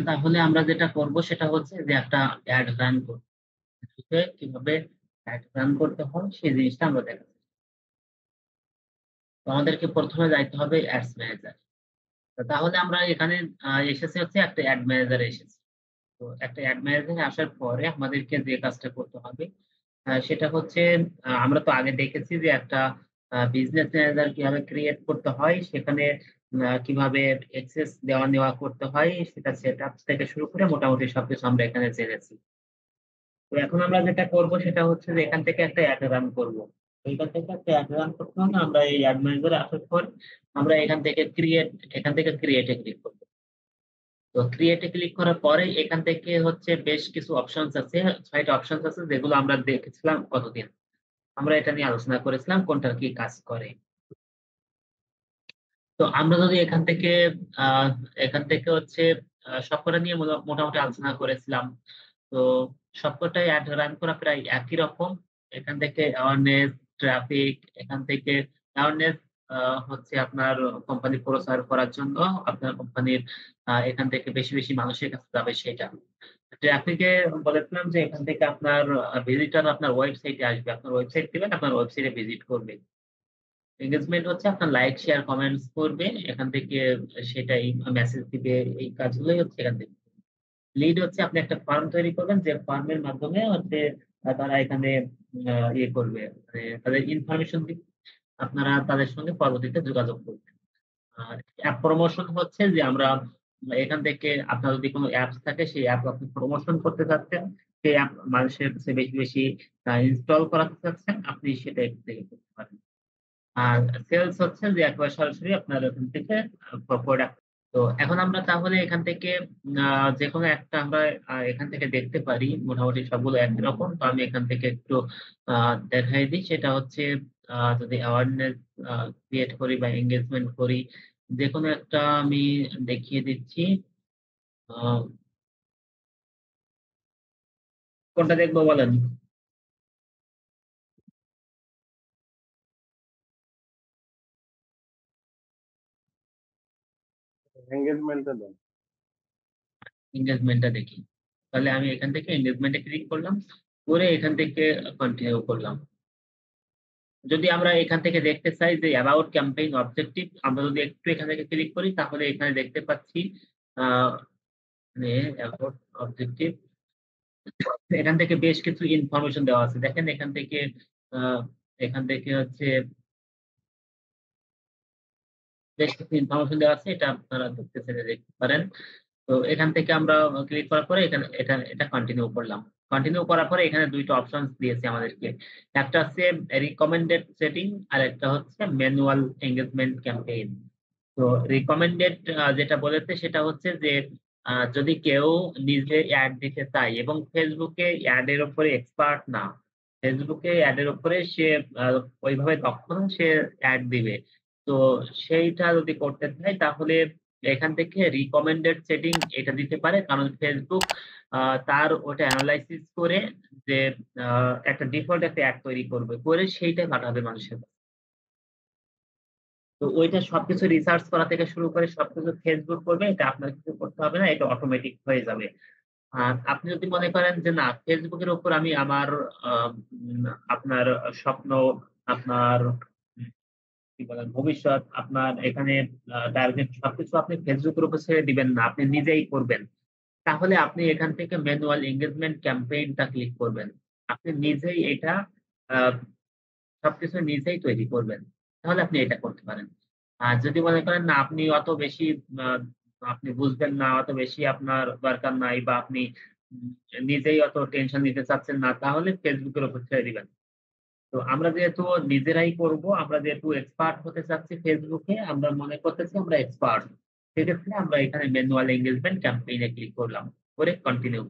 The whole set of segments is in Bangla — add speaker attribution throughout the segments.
Speaker 1: তাহলে আমরা যেটা করব সেটা হচ্ছে যে একটা অ্যাড রান করব। কিভাবে অ্যাড রান করতে হয় সেই জিনিসটা আমরা দেখাবো। তো আমাদেরকে প্রথমে যাইতে হবে অ্যাডস ম্যানেজার। তাহলে আমরা এখানে এসেছি হচ্ছে একটা অ্যাড ম্যানেজারে এসেছি। তো একটা অ্যাড ম্যানেজারে আসার পরে আমাদেরকে যে কাজটা করতে হবে সেটা হচ্ছে আমরা তো আগে দেখেছি যে একটা বিজনেস ম্যানেজার কিভাবে ক্রিয়েট করতে হয়, সেখানে কিভাবে অ্যাক্সেস দেওয়া নেওয়া করতে হয়, সেটা সেটআপ থেকে শুরু করে মোটামুটি সবকিছু আমরা এখানে জেনেছি। তো এখন আমরা যেটা করব সেটা হচ্ছে যে এখান থেকে একটা অ্যাড রান করব। এইখান থেকে একটা অ্যাড রান করতে হলে আমরা এই অ্যাড ম্যানেজারে আসার পর আমরা এখান থেকে ক্রিয়েট এ ক্লিক করব। তো ক্রিয়েট এ ক্লিক করার পরে এখান থেকে হচ্ছে বেশ কিছু অপশনস আছে, ৬ টা অপশনস আছে যেগুলো আমরা দেখেছিলাম কতদিন। আমরা এটা নিয়ে আলোচনা করেছিলাম কোনটার কি কাজ করে। তো আমরা যদি আ এখান থেকে হচ্ছে সবকটা নিয়ে মোটামুটি আলোচনা করেছিলাম। তো সবকটাই এড রান করা প্রায় একই রকম। এখান থেকে অ্যাওয়ারনেস, ট্রাফিক, এখান থেকে অ্যাওয়ারনেস আ হচ্ছে আপনার কোম্পানি প্রচার করার জন্য আপনার কোম্পানির এখান থেকে বেশি, বেশি মানুষের কাছে যাবে সেটা। ট্রাফিকে বলেছিলাম যে এখান থেকে আপনার ভিজিটর আপনার ওয়েবসাইটে আসবে। আপনার ওয়েবসাইট দিবেন, আপনার ওয়েবসাইটে ভিজিট করবে। এনগেজমেন্ট হচ্ছে আপনার লাইক, শেয়ার, কমেন্টস করবে। এখান থেকে সেটাই মেসেজ দিবে। এই কাজগুলোই হচ্ছে এখান থেকে। লিড হচ্ছে আপনি একটা ফর্ম তৈরি করবেন যে ফর্মের মাধ্যমে হচ্ছে তারা এখানে ইয়ে করবে। মানে তাদের ইনফরমেশন দিবে। আপনারা তাদের সঙ্গে পরবর্তীতে যোগাযোগ করবেন। আর অ্যাপ প্রমোশন হচ্ছে যে আমরা এখান থেকে আপনার যদি কোন অ্যাপস থাকে সেই অ্যাপ আপনি প্রমোশন করতে চাচ্ছেন। সেই অ্যাপ মানুষের কাছে বেশি, বেশি ইনস্টল করাতে চাচ্ছেন, আপনি সেটা এখান থেকে করতে পারেন। আর সেলস হচ্ছে যে একবারে সরাসরি আপনার ওখান থেকে প্রোডাক্ট। তো এখন আমরা তাহলে এখান থেকে আ যেকোনো একটা আমরা এখান থেকে দেখতে পারি। মোটামুটি সবগুলো একই রকম। তো আমি এখান থেকে একটু আ দেখাই দিই। সেটা হচ্ছে যদি অ্যাওয়ারনেস আ ক্রিয়েট করি বা এনগেজমেন্ট করি, যেকোনো একটা আমি দেখিয়ে দিচ্ছি। আ কোনটা দেখবো বলেন?
Speaker 2: এঙ্গেজমেন্টটা দেন।
Speaker 1: এনগেজমেন্টটা দেখি। তাহলে আমি এখান থেকে এনগেজমেন্ট এ ক্লিক করলাম। করে এখান থেকে কন্টিনিউ করলাম। যদি আমরা এখান থেকে দেখতে চাই যে অ্যাবাউট ক্যাম্পেইন অবজেক্টিভ, আমরা যদি একটু এখান থেকে ক্লিক করি তাহলে এখানে দেখতে পাচ্ছি আ মানে অ্যাবাউট অবজেক্টিভ, এখান থেকে বেশ কিছু ইনফরমেশন দেওয়া আছে। দেখেন আ এখান থেকে হচ্ছে বেশ কিছু ইনফরমেশন দেওয়া আছে। এটা আপনারা দেখতে চাইলে দেখতে পারেন। তো এখান থেকে আমরা ক্লিক করার পরে এটা কন্টিনিউ করলাম। কন্টিনিউ করার পরে এখানে ২ টা অপশনস দিয়েছে আমাদেরকে। একটা হচ্ছে রিকমেন্ডেড সেটিং আর একটা হচ্ছে ম্যানুয়াল এনগেজমেন্ট ক্যাম্পেইন। তো রিকমেন্ডেড যেটা বলেছে সেটা হচ্ছে যে যদি কেউ নিজে এড দিতে চায় এবং Facebook এ এড এর উপরে এক্সপার্ট না। Facebook এ এড এর উপরে সে আ ওইভাবে দক্ষ না, সে এড দিবে। তো সেইটা যদি করতে চায় তাহলে এখান থেকে রিকমেন্ডেড সেটিং এটা দিতে পারে। কারণ Facebook আ তার ওটা এনালাইসিস করে যে আ একটা ডিফল্ট একটা এড তৈরি করবে। করে সেইটা পাঠাবে মানুষের কাছে। তো ওইটা সবকিছু রিসার্চ করা থেকে শুরু করে সবকিছু Facebook করবে। এটা আপনার কিছু করতে হবে না। এটা অটোমেটিক হয়ে যাবে। আর আপনি যদি মনে করেন যে না Facebook এর উপর আমি আমার আ উম আপনার স্বপ্ন, আপনার কি বলেন ভবিষ্যৎ, আপনার এখানে টার্গেট সবকিছু আপনি Facebook এর উপর ছেড়ে দিবেন না। আপনি নিজেই করবেন। তাহলে আপনি এখান থেকে ম্যানুয়াল এনগেজমেন্ট ক্যাম্পেইন টা ক্লিক করবেন। আপনি নিজেই এটা আ সবকিছু নিজেই তৈরি করবেন। তাহলে আপনি এটা করতে পারেন। আর যদি মনে করেন না আপনি অত বেশি আ আপনি বুঝবেন না, অত বেশি আপনার দরকার নাই বা আপনি উম নিজেই অত টেনশন নিতে চাচ্ছেন না, তাহলে Facebook এর উপর ছেড়ে দিবেন। তো আমরা যেহেতু নিজেরাই করব, আমরা যেহেতু এক্সপার্ট হতে চাচ্ছি Facebook এ, আমরা মনে করতেছি আমরা এক্সপার্ট। সেক্ষেত্রে আমরা এখানে ম্যানুয়াল এনগেজমেন্ট ক্যাম্পেইন এ ক্লিক করলাম। করে কন্টিনিউ।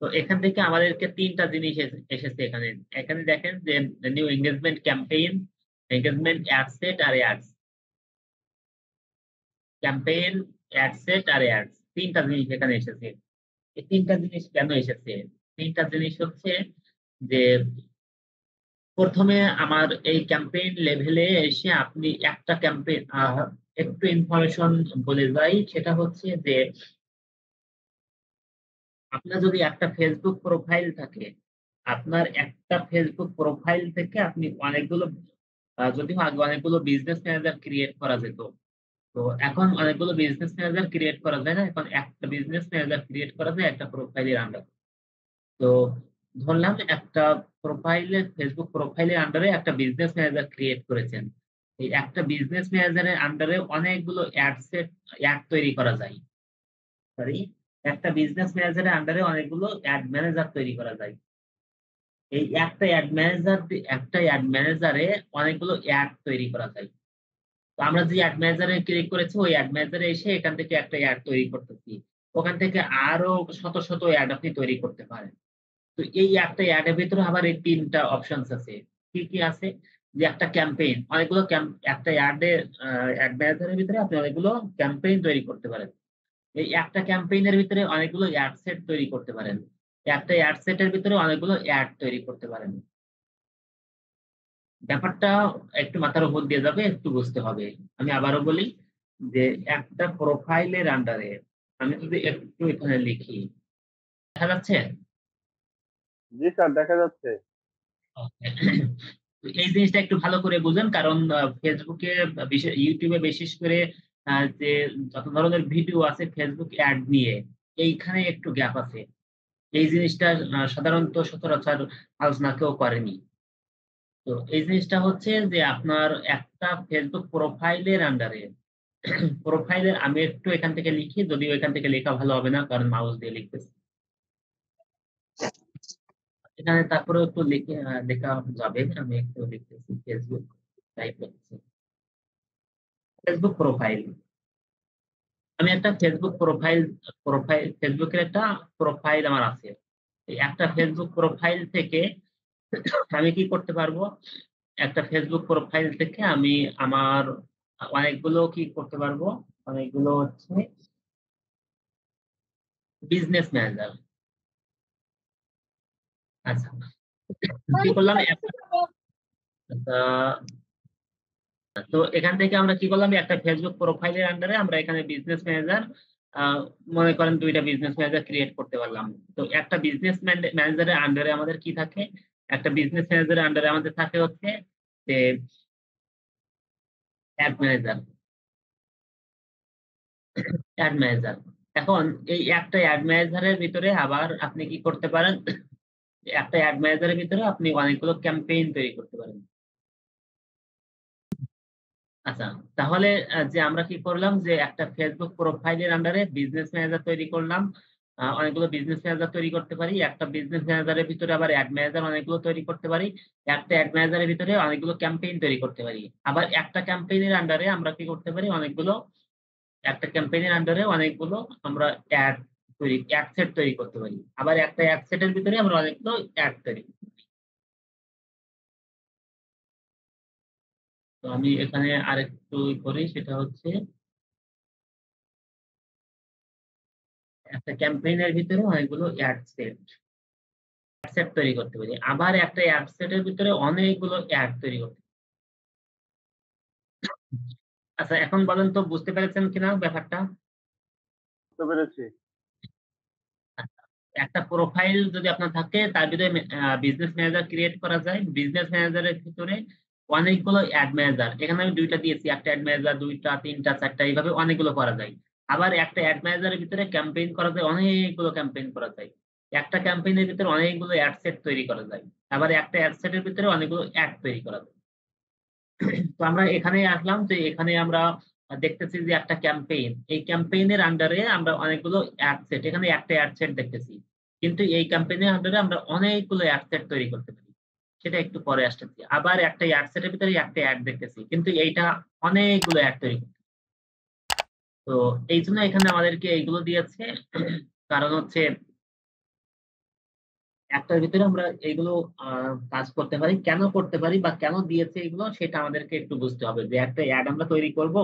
Speaker 1: তো এখান থেকে আমাদেরকে ৩ টা জিনিস এসেছে এখানে। এখানে দেখেন যে new engagement campaign, engagement ad set আর অ্যাডস। ক্যাম্পেইন, অ্যাড সেট আর অ্যাডস ৩ টা জিনিস এখানে এসেছে। এই ৩ টা জিনিস কেন এসেছে? ৩ টা জিনিস হচ্ছে যে প্রথমে আমার এই ক্যাম্পেইন লেভেলে এসে আপনি একটা ক্যাম্পেইন একটু ইনফরমেশন বলে যাই, সেটা হচ্ছে যে আপনার যদি একটা ফেসবুক প্রোফাইল থাকে, আপনার একটা ফেসবুক প্রোফাইল থেকে আপনি অনেকগুলো যদিও আগে অনেকগুলো বিজনেস ম্যানেজার ক্রিয়েট করা যেত। তো এখন অনেকগুলো বিজনেস ম্যানেজার ক্রিয়েট করা যায় না। এখন একটা বিজনেস ম্যানেজার ক্রিয়েট করা যায় একটা প্রোফাইলের আন্ডারে। তো ধরলাম একটা ফেসবুক প্রোফাইলের আন্ডারে একটা বিজনেস ম্যানেজার ক্রিয়েট করেছেন। এই একটা বিজনেস ম্যানেজারের আন্ডারে অনেকগুলো অ্যাড তৈরি করা যায়। সরি, একটা বিজনেস ম্যানেজারের আন্ডারে অনেকগুলো অ্যাড ম্যানেজার তৈরি করা যায়। এই একটা অ্যাড ম্যানেজারে অনেকগুলো অ্যাড তৈরি করা যায়। তো আমরা যে অ্যাড ম্যানেজারে ক্লিক করেছি ওই অ্যাড ম্যানেজারে এসে এখান থেকে একটা অ্যাড তৈরি করতেছি। ওখান থেকে আরো শত, শত অ্যাড আপনি তৈরি করতে পারেন। তো এই একটা অ্যাড এর ভিতরে আবার এই ৩ টা অপশনস আছে। কি, কি আছে? যে একটা ক্যাম্পেইন, অনেকগুলো একটা অ্যাড ম্যানেজারের ভিতরে আপনি অনেকগুলো ক্যাম্পেইন তৈরি করতে পারেন। এই একটা ক্যাম্পেইনের ভিতরে অনেকগুলো অ্যাড সেট তৈরি করতে পারেন। একটা অ্যাড সেটের ভিতরে অনেকগুলো অ্যাড তৈরি করতে পারেন। ব্যাপারটা একটু মাথার উপর দিয়ে যাবে, একটু বুঝতে হবে। আমি আবারও বলি যে একটা প্রোফাইলের আন্ডারে আমি যদি একটু এখানে লিখি, দেখা যাচ্ছে?
Speaker 2: জি স্যার, দেখা যাচ্ছে।
Speaker 1: ওকে। তো এই জিনিসটা একটু ভালো করে বুঝেন, কারণ ফেসবুকে ইউটিউবে বিশেষ করে যে যত ধরনের ভিডিও আছে ফেসবুক অ্যাড নিয়ে, এইখানে একটু গ্যাপ আছে। এই জিনিসটা সাধারণত সচরাচর আলোচনা কেউ করেনি। তো এই জিনিসটা হচ্ছে যে আপনার একটা ফেসবুক প্রোফাইলের আমি একটু এখান থেকে লিখি, যদিও এখান থেকে লেখা ভালো হবে না কারণ মাউস দিয়ে লিখতেছি। এখানে তারপরেও একটু লেখা যাবে। আমি একটু লিখতেছি ফেসবুক, টাইপ করতেছি। Facebook profile. আমি একটা ফেসবুকের একটা প্রোফাইল আমার আছে। এই একটা ফেসবুক প্রোফাইল থেকে আমি কি করতে পারবো? একটা ফেসবুক প্রোফাইল থেকে আমি আমার অনেকগুলো কি করতে পারবো? অনেকগুলো হচ্ছে বিজনেস ম্যানেজার। আচ্ছা। কি করলাম? তো এখান থেকে আমরা কি করলাম? একটা ফেসবুক প্রোফাইলের আন্ডারে আমরা এখানে বিজনেস ম্যানেজার আ মনে করেন ২ টা বিজনেস ম্যানেজার ক্রিয়েট করতে পারলাম। তো একটা ম্যানেজারের আন্ডারে আমাদের কি থাকে? একটা বিজনেস ম্যানেজারের আন্ডারে আমাদের থাকে হচ্ছে যে অ্যাড ম্যানেজার, অ্যাড ম্যানেজার। এখন এই একটা অ্যাড ম্যানেজারের ভিতরে আবার আপনি কি করতে পারেন? একটা অ্যাড ম্যানেজারের ভিতরে আপনি অনেকগুলো ক্যাম্পেইন তৈরি করতে পারেন। আচ্ছা, তাহলে যে আমরা কি করলাম যে একটা ফেসবুক প্রোফাইলের আন্ডারে বিজনেস ম্যানেজার তৈরি করলাম। অনেকগুলো বিজনেস ম্যানেজার তৈরি করতে পারি। একটা বিজনেস ম্যানেজারের ভিতরে আবার অ্যাড ম্যানেজার অনেকগুলো তৈরি করতে পারি। একটা অ্যাড ম্যানেজারের ভিতরে অনেকগুলো ক্যাম্পেইন তৈরি করতে পারি। আবার একটা ক্যাম্পেইনের আন্ডারে আমরা কি করতে পারি? একটা ক্যাম্পেইনের আন্ডারে অনেকগুলো আমরা অ্যাড সেট তৈরি করতে পারি। আবার একটা অ্যাড সেটের ভিতরে আমরা অনেকগুলো অ্যাড তৈরি করতে পারি। তো আমি এখানে আরেকটু করি, সেটা হচ্ছে একটা ক্যাম্পেইনের ভিতরে অনেকগুলো অ্যাড সেট তৈরি করতে পারি। আবার একটা অ্যাড সেটের ভিতরে অনেকগুলো অ্যাড তৈরি করতে পারি। আচ্ছা, এখন বলেন তো বুঝতে পেরেছেন কিনা ব্যাপারটা?
Speaker 2: বুঝতে পেরেছি।
Speaker 1: আচ্ছা, একটা প্রোফাইল যদি আপনার থাকে তার ভিতরে বিজনেস ম্যানেজার ক্রিয়েট করা যায়। বিজনেস ম্যানেজারের ভিতরে অনেকগুলো অ্যাড ম্যানেজার। এখানে আমি ২ টা দিয়েছি। একটা অ্যাড ম্যানেজার ২ টা, ৩ টা, ৪ টা এইভাবে অনেকগুলো করা যায়। আবার একটা অ্যাড ম্যানেজারের ভিতরে ক্যাম্পেইন করা যায়, অনেকগুলো ক্যাম্পেইন করা যায়। একটা ক্যাম্পেইনের ভিতরে অনেকগুলো অ্যাড সেট তৈরি করা যায়। আবার একটা অ্যাড সেটের ভিতরে অনেকগুলো অ্যাড তৈরি করা যায়। তো আমরা এখানে আসলাম যে এখানে আমরা দেখতেছি যে একটা ক্যাম্পেইন। এই ক্যাম্পেইনের আন্ডারে আমরা অনেকগুলো এখানে একটা অ্যাড সেট দেখতেছি। কিন্তু এই ক্যাম্পেইনের আন্ডারে আমরা অনেকগুলো অ্যাড সেট তৈরি করতে পারি। সেটা একটু পরে আসতেছি। আবার একটা অ্যাড সেটের ভিতরে একটা অ্যাড দেখতেছি। কিন্তু এইটা অনেকগুলো অ্যাড তৈরি করতে। তো এইজন্য এখানে আমাদেরকে এইগুলো দিয়েছে। কারণ হচ্ছে একটার ভিতরে আমরা এইগুলো আ কাজ করতে পারি। কেন করতে পারি বা কেন দিয়েছে এগুলো সেটা আমাদেরকে একটু বুঝতে হবে। যে একটা এড আমরা তৈরি করব।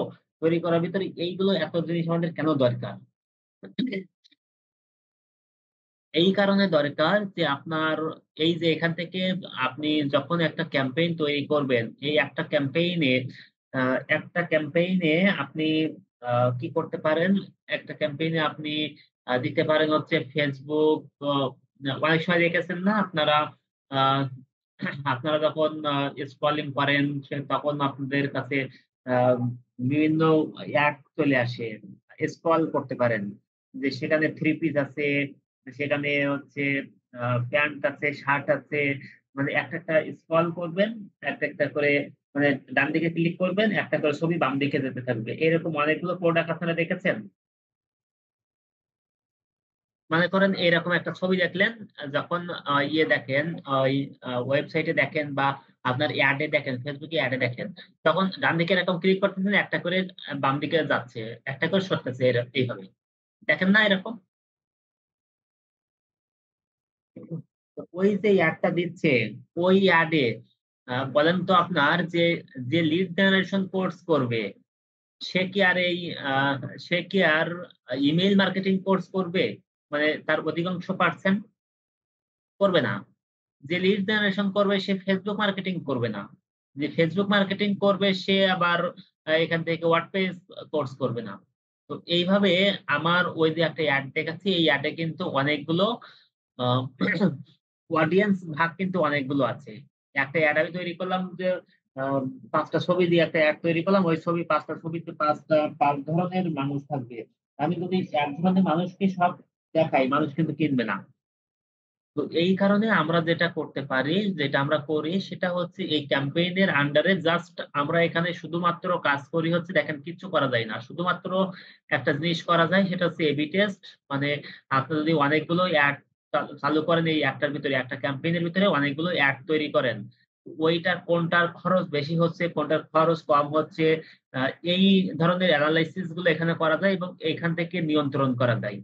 Speaker 1: তৈরি করার ভিতরে এইগুলো এত জিনিস আমাদের কেন দরকার? এই কারণে দরকার যে আপনার এই যে এখান থেকে আপনি যখন একটা ক্যাম্পেইন তৈরি করবেন, এই একটা ক্যাম্পেইনে আপনি কি করতে পারেন? একটা ক্যাম্পেইনে আপনি দিতে পারেন হচ্ছে Facebook। অনেক সময় দেখেছেন না আপনারা আ আপনারা যখন স্ক্রলিং করেন তখন আপনাদের কাছে আ বিভিন্ন অ্যাড চলে আসে। স্ক্রল করতে পারেন। যে সেখানে থ্রি পিস আছে, সেখানে হচ্ছে প্যান্ট আছে, শার্ট আছে। মানে একটা স্ক্রল করবেন, একটা করে মানে ডান দিকে ক্লিক করবেন, একটা করে ছবি বাম দিকে যেতে থাকবে। এরকম অনেকগুলো প্রোডাক্ট আপনারা দেখেছেন? মনে করেন এরকম একটা ছবি দেখলেন, যখন দেখেন ওই ওয়েবসাইটে দেখেন বা আপনার এড এ দেখেন, Facebook এ এড এ দেখেন, তখন ডান দিকে এরকম ক্লিক করতেছেন, একটা করে বাম দিকে যাচ্ছে, একটা করে সরতেছে এইভাবে। দেখেন না এরকম? তো ওই যে এডটা দিচ্ছে, ওই এডে বলেন তো আপনার যে লিড জেনারেশন কোর্স করবে, সে কি আর এই আ সে কি আর ইমেইল মার্কেটিং কোর্স করবে? মানে তার অধিকাংশ পারসেন্ট করবে না। যে লিড জেনারেশন করবে সে Facebook মার্কেটিং করবে না। যে Facebook মার্কেটিং করবে সে আবার এখান থেকে ওয়ার্ডপ্রেস কোর্স করবে না। তো এইভাবে আমার ওই যে একটা এড দেখাচ্ছি, এই এডে কিন্তু অনেকগুলো আ অডিয়েন্স ভাগ কিন্তু অনেকগুলো আছে। একটা এড আমি তৈরি করলাম যে আ ৫ টা ছবি দিয়ে একটা এড তৈরি করলাম। ওই ৫ টা ছবিতে ৫ ধরনের মানুষ থাকবে। আমি যদি এক ধরনের মানুষকে সব দেখাই, মানুষ কিন্তু কিনবে না। তো এই কারণে আমরা যেটা করতে পারি, যেটা আমরা করি সেটা হচ্ছে এই ক্যাম্পেইন এর আন্ডারে জাস্ট আমরা এখানে শুধুমাত্র কাজ করি হচ্ছে দেখেন কিচ্ছু করা যায় না। শুধুমাত্র একটা জিনিস করা যায় সেটা হচ্ছে A/B টেস্ট। মানে আপনি যদি অনেকগুলো এড চালু করেন এই একটার ভিতরে একটা ক্যাম্পেইন এর ভিতরে অনেকগুলো এড তৈরি করেন। ওইটার কোনটার খরচ বেশি হচ্ছে, কোনটার খরচ কম হচ্ছে, আ এই ধরনের এনালাইসিস গুলো এখানে করা যায় এবং এখান থেকে নিয়ন্ত্রণ করা যায়।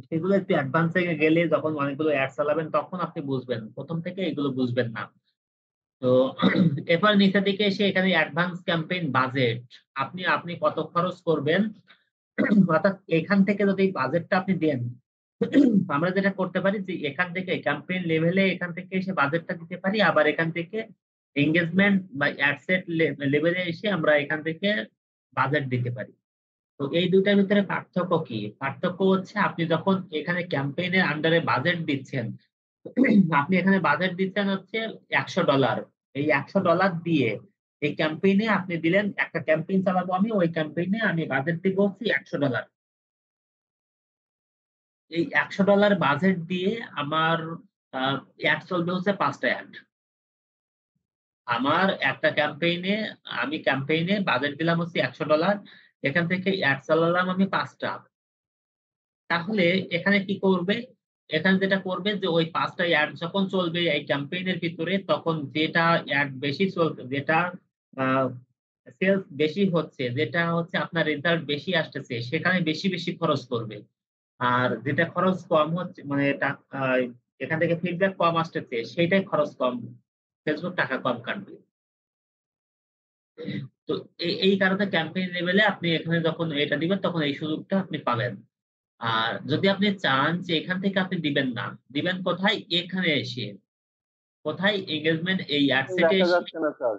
Speaker 1: সেগুলো একটু অ্যাডভান্স এ গেলে যখন অনেকগুলো এড চালাবেন তখন আপনি বুঝবেন। ১ম থেকে এগুলো বুঝবেন না। তো এরপর নিচের দিকে এসে এখানে অ্যাডভান্স ক্যাম্পেইন বাজেট। আপনি কত খরচ করবেন অর্থাৎ এখান থেকে যদি বাজেটটা আপনি দেন, আমরা যেটা করতে পারি যে এখান থেকে ক্যাম্পেইন লেভেলে এখান থেকে এসে বাজেটটা দিতে পারি। আবার এখান থেকে এনগেজমেন্ট বা অ্যাড সেট লেভেলে এসে আমরা এখান থেকে বাজেট দিতে পারি। তো এই ২ টার ভিতরে পার্থক্য কি? পার্থক্য হচ্ছে আপনি যখন এখানে ক্যাম্পেইন এর আন্ডারে বাজেট দিচ্ছেন, আপনি এখানে বাজেট দিচ্ছেন হচ্ছে $১০০। এই $১০০ দিয়ে এই ক্যাম্পেইন এ আপনি দিলেন, একটা ক্যাম্পেইন চালাবো আমি, ওই ক্যাম্পেইন এ আমি বাজেট দিব হচ্ছে $১০০। এই $১০০ বাজেট দিয়ে আমার আ এড চলবে হচ্ছে ৫ টা এড। আমার একটা ক্যাম্পেইন এ বাজেট দিলাম হচ্ছে $১০০। এখান থেকে এড চালালাম আমি ৫ টা। তাহলে এখানে কি করবে? এখানে যেটা করবে যে ওই ৫ টা এড যখন চলবে এই ক্যাম্পেইন এর ভিতরে তখন যেটা এড বেশি যেটা আ সেলস বেশি হচ্ছে, যেটা হচ্ছে আপনার রেজাল্ট বেশি আসতেছে সেখানে বেশি খরচ করবে। আর যেটা খরচ কম হচ্ছে মানে আ এখান থেকে ফিডব্যাক কম আসতেছে সেইটাই খরচ কম। Facebook টাকা কম কাটবে। তো এই কারণে ক্যাম্পেইন লেভেলে আপনি এখানে যখন এটা দিবেন তখন এই সুযোগটা আপনি পাবেন। আর যদি আপনি চান যে এখান থেকে আপনি দিবেন না, দিবেন কোথায়? এখানে এসে। কোথায়? এনগেজমেন্ট এই অ্যাড সেটে
Speaker 2: দেখা
Speaker 1: এসে
Speaker 2: যাচ্ছে না স্যার।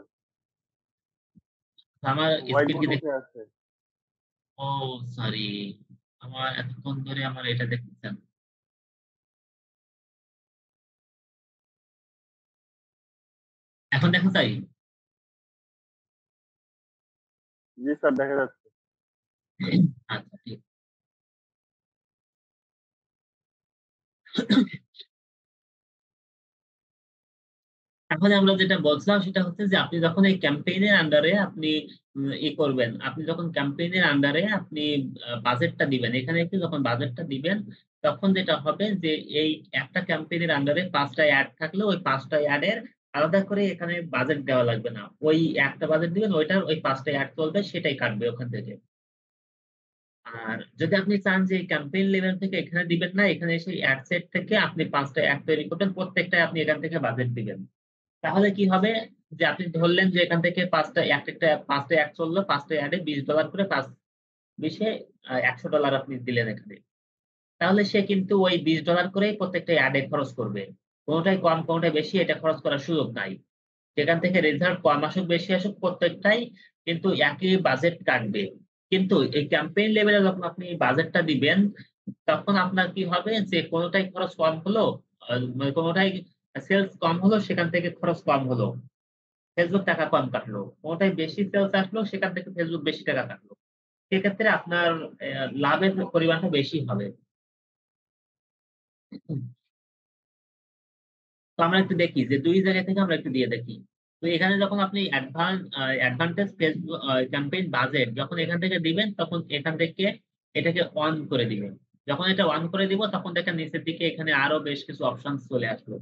Speaker 1: আমার
Speaker 2: হোয়াইট
Speaker 1: স্ক্রিন কি
Speaker 2: বোর্ড
Speaker 1: দেখ
Speaker 2: উঠে আছে।
Speaker 1: ও সরি। আমার এতক্ষণ ধরে আমার এটা দেখতেছেন। এখন দেখা যায়?
Speaker 2: জি স্যার দেখা যাচ্ছে।
Speaker 1: আচ্ছা ঠিক। তাহলে আমরা যেটা বলছিলাম সেটা হচ্ছে যে আপনি যখন এই ক্যাম্পেইন এর আন্ডারে আপনি করবেন। আপনি যখন ক্যাম্পেইন এর আন্ডারে আপনি বাজেটটা দিবেন। এখানে একটু যখন বাজেটটা দিবেন তখন যেটা হবে যে এই একটা ক্যাম্পেইন এর আন্ডারে ৫ টা এড থাকলে ওই ৫ টা এড এর আলাদা করে এখানে বাজেট দেওয়া লাগবে না। ওই একটা বাজেট দিবেন ওইটার ওই ৫ টা এড চলবে সেটাই কাটবে ওখান থেকে। আর যদি আপনি চান যে ক্যাম্পেইন লেভেল থেকে এখানে দিবেন না, এখানে এসে এড সেট থেকে আপনি ৫ টা এড তৈরি করবেন। প্রত্যেকটায় আপনি এখান থেকে বাজেট দিবেন। তাহলে কি হবে? যে আপনি ধরলেন যে এখান থেকে ৫ টা ৫ টা এড চললো। ৫ টা এডে $২০ করে ৫ ২০ এ $১০০ আপনি দিলেন এখানে। তাহলে সে কিন্তু ওই $20 করেই প্রত্যেকটা অ্যাডে খরচ করবে। কোনটাই কম, কোনটাই বেশি এটা খরচ করার সুযোগ নাই। সেখান থেকে রেজাল্ট কম আসুক, বেশি আসুক প্রত্যেকটাই কিন্তু একই বাজেট কাটবে। কিন্তু এই ক্যাম্পেইন লেভেলে যখন আপনি বাজেটটা দিবেন, তখন আপনার কি হবে যে কোনটাই খরচ কম হলো, মানে কোনটাই সেলস কম হলো সেখান থেকে খরচ কম হলো। Facebook টাকা কম কাটলো। কোনটায় বেশি সেলস আসলো সেখান থেকে Facebook বেশি টাকা কাটলো। সেক্ষেত্রে আপনার লাভের পরিমাণটা বেশি হবে। তো আমরা একটু দেখি যে ২ জায়গা থেকে আমরা একটু দিয়ে দেখি। তো এখানে যখন আপনি অ্যাডভান্টেজ ক্যাম্পেইন বাজেট যখন এখান থেকে দিবেন, তখন এখান থেকে এটাকে অন করে দিবেন। যখন এটা অন করে দিব তখন দেখেন নিচের দিকে এখানে আরো বেশ কিছু অপশনস চলে আসলো।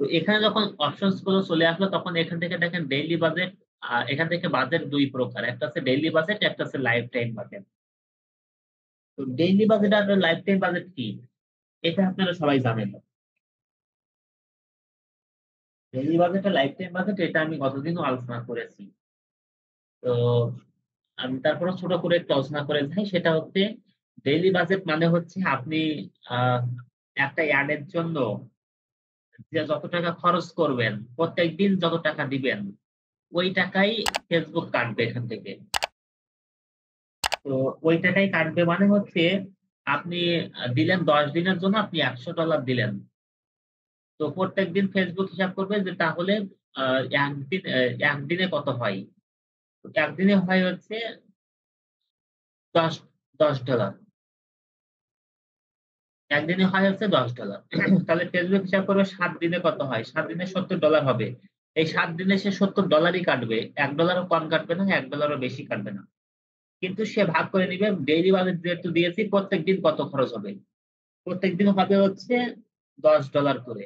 Speaker 1: তো এখানে যখন অপশনস গুলো চলে আসলো তখন এখান থেকে দেখেন ডেইলি বাজেট, এখান থেকে বাজেট ২ প্রকার। একটা হচ্ছে ডেইলি বাজেট, একটা হচ্ছে লাইফ টাইম বাজেট। তো ডেইলি বাজেট আর লাইফ টাইম বাজেট কি? এটা আপনারা সবাই জানেন। ডেইলি বাজেট আর লাইফ টাইম বাজেট এটা আমি গতদিনও আলোচনা করেছি। তো আমি তারপরেও ছোট করে একটু আলোচনা করে যাই। সেটা হচ্ছে ডেইলি বাজেট মানে হচ্ছে আপনি আ একটা এড এর জন্য যে যত টাকা খরচ করবেন, প্রত্যেকদিন যত টাকা দিবেন, ওই টাকাই Facebook কাটবে এখান থেকে। তো ওই টাকাই কাটবে মানে হচ্ছে আপনি দিলেন ১০ দিনের জন্য আপনি $১০০ দিলেন। তো প্রত্যেকদিন Facebook হিসাব করবে যে তাহলে আ একদিনে কত হয়? একদিনে হয় হচ্ছে ১০ $১০ একদিনে হয় হচ্ছে $১০ তাহলে Facebook হিসাব করবে ৭ দিনে কত হয়? ৭ দিনে $৭০ হবে। এই ৭ দিনে সে $৭০ কাটবে। $১ ও কম কাটবে না, $১ ও বেশি কাটবে না। কিন্তু সে ভাগ করে নিবে ডেইলি বাজেট যেহেতু দিয়েছি প্রত্যেকদিন কত খরচ হবে। প্রত্যেকদিন হবে হচ্ছে $১০ করে।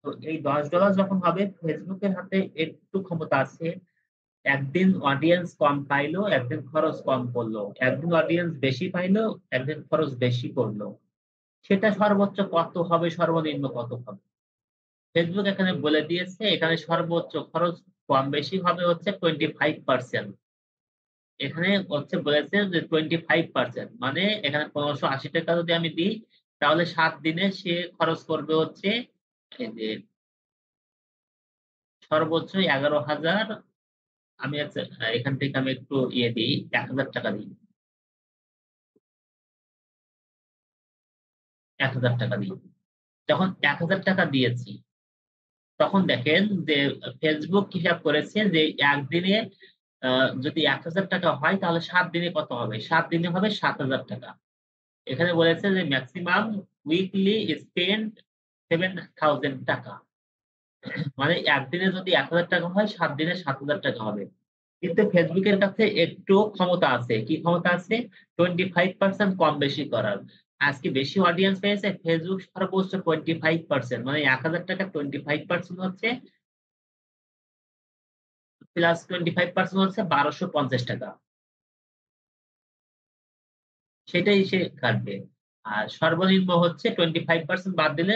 Speaker 1: তো এই $১০ যখন হবে Facebook এর হাতে একটু ক্ষমতা আছে। একদিন অডিয়েন্স কম পাইলো, একদিন খরচ কম পড়লো। একদিন অডিয়েন্স বেশি পাইলো, একদিন খরচ বেশি পড়লো। সেটা সর্বোচ্চ কত হবে, সর্বনিম্ন কত হবে? Facebook এখানে বলে দিয়েছে এখানে সর্বোচ্চ খরচ কম বেশি হবে হচ্ছে 25%। এখানে হচ্ছে বলেছে যে 25% মানে এখানে ৳১৫৮০ যদি আমি দিই, তাহলে ৭ দিনে সে খরচ করবে হচ্ছে এই যে সর্বোচ্চ ১১,০০০, আমি আচ্ছা এখান থেকে আমি একটু ইয়ে দিই, ৳১,০০০ দিই। ৳১,০০০ দিই। যখন ৳১,০০০ দিয়েছি, তখন দেখেন যে Facebook হিসাব করেছে যে একদিনে আ যদি ৳১,০০০ হয় তাহলে ৭ দিনে কত হবে? ৭ দিনে হবে ৳৭,০০০। এখানে বলেছে যে মেক্সিমাম উইকলি স্পেন্ড ৳7,000 মানে একদিনে যদি ৳১,০০০ হয় ৭ দিনে ৳৭,০০০ হবে। কিন্তু Facebook এর কাছে একটু ক্ষমতা আছে। কি ক্ষমতা আছে? 25% কম বেশি করার। আজকে বেশি অডিয়েন্স পেয়েছে Facebook সর্বোচ্চ 25% মানে ৳১,০০০ 25% হচ্ছে প্লাস 25% হচ্ছে ৳১,২৫০। সেটাই সে কাটবে। আর সর্বনিম্ন হচ্ছে 25% বাদ দিলে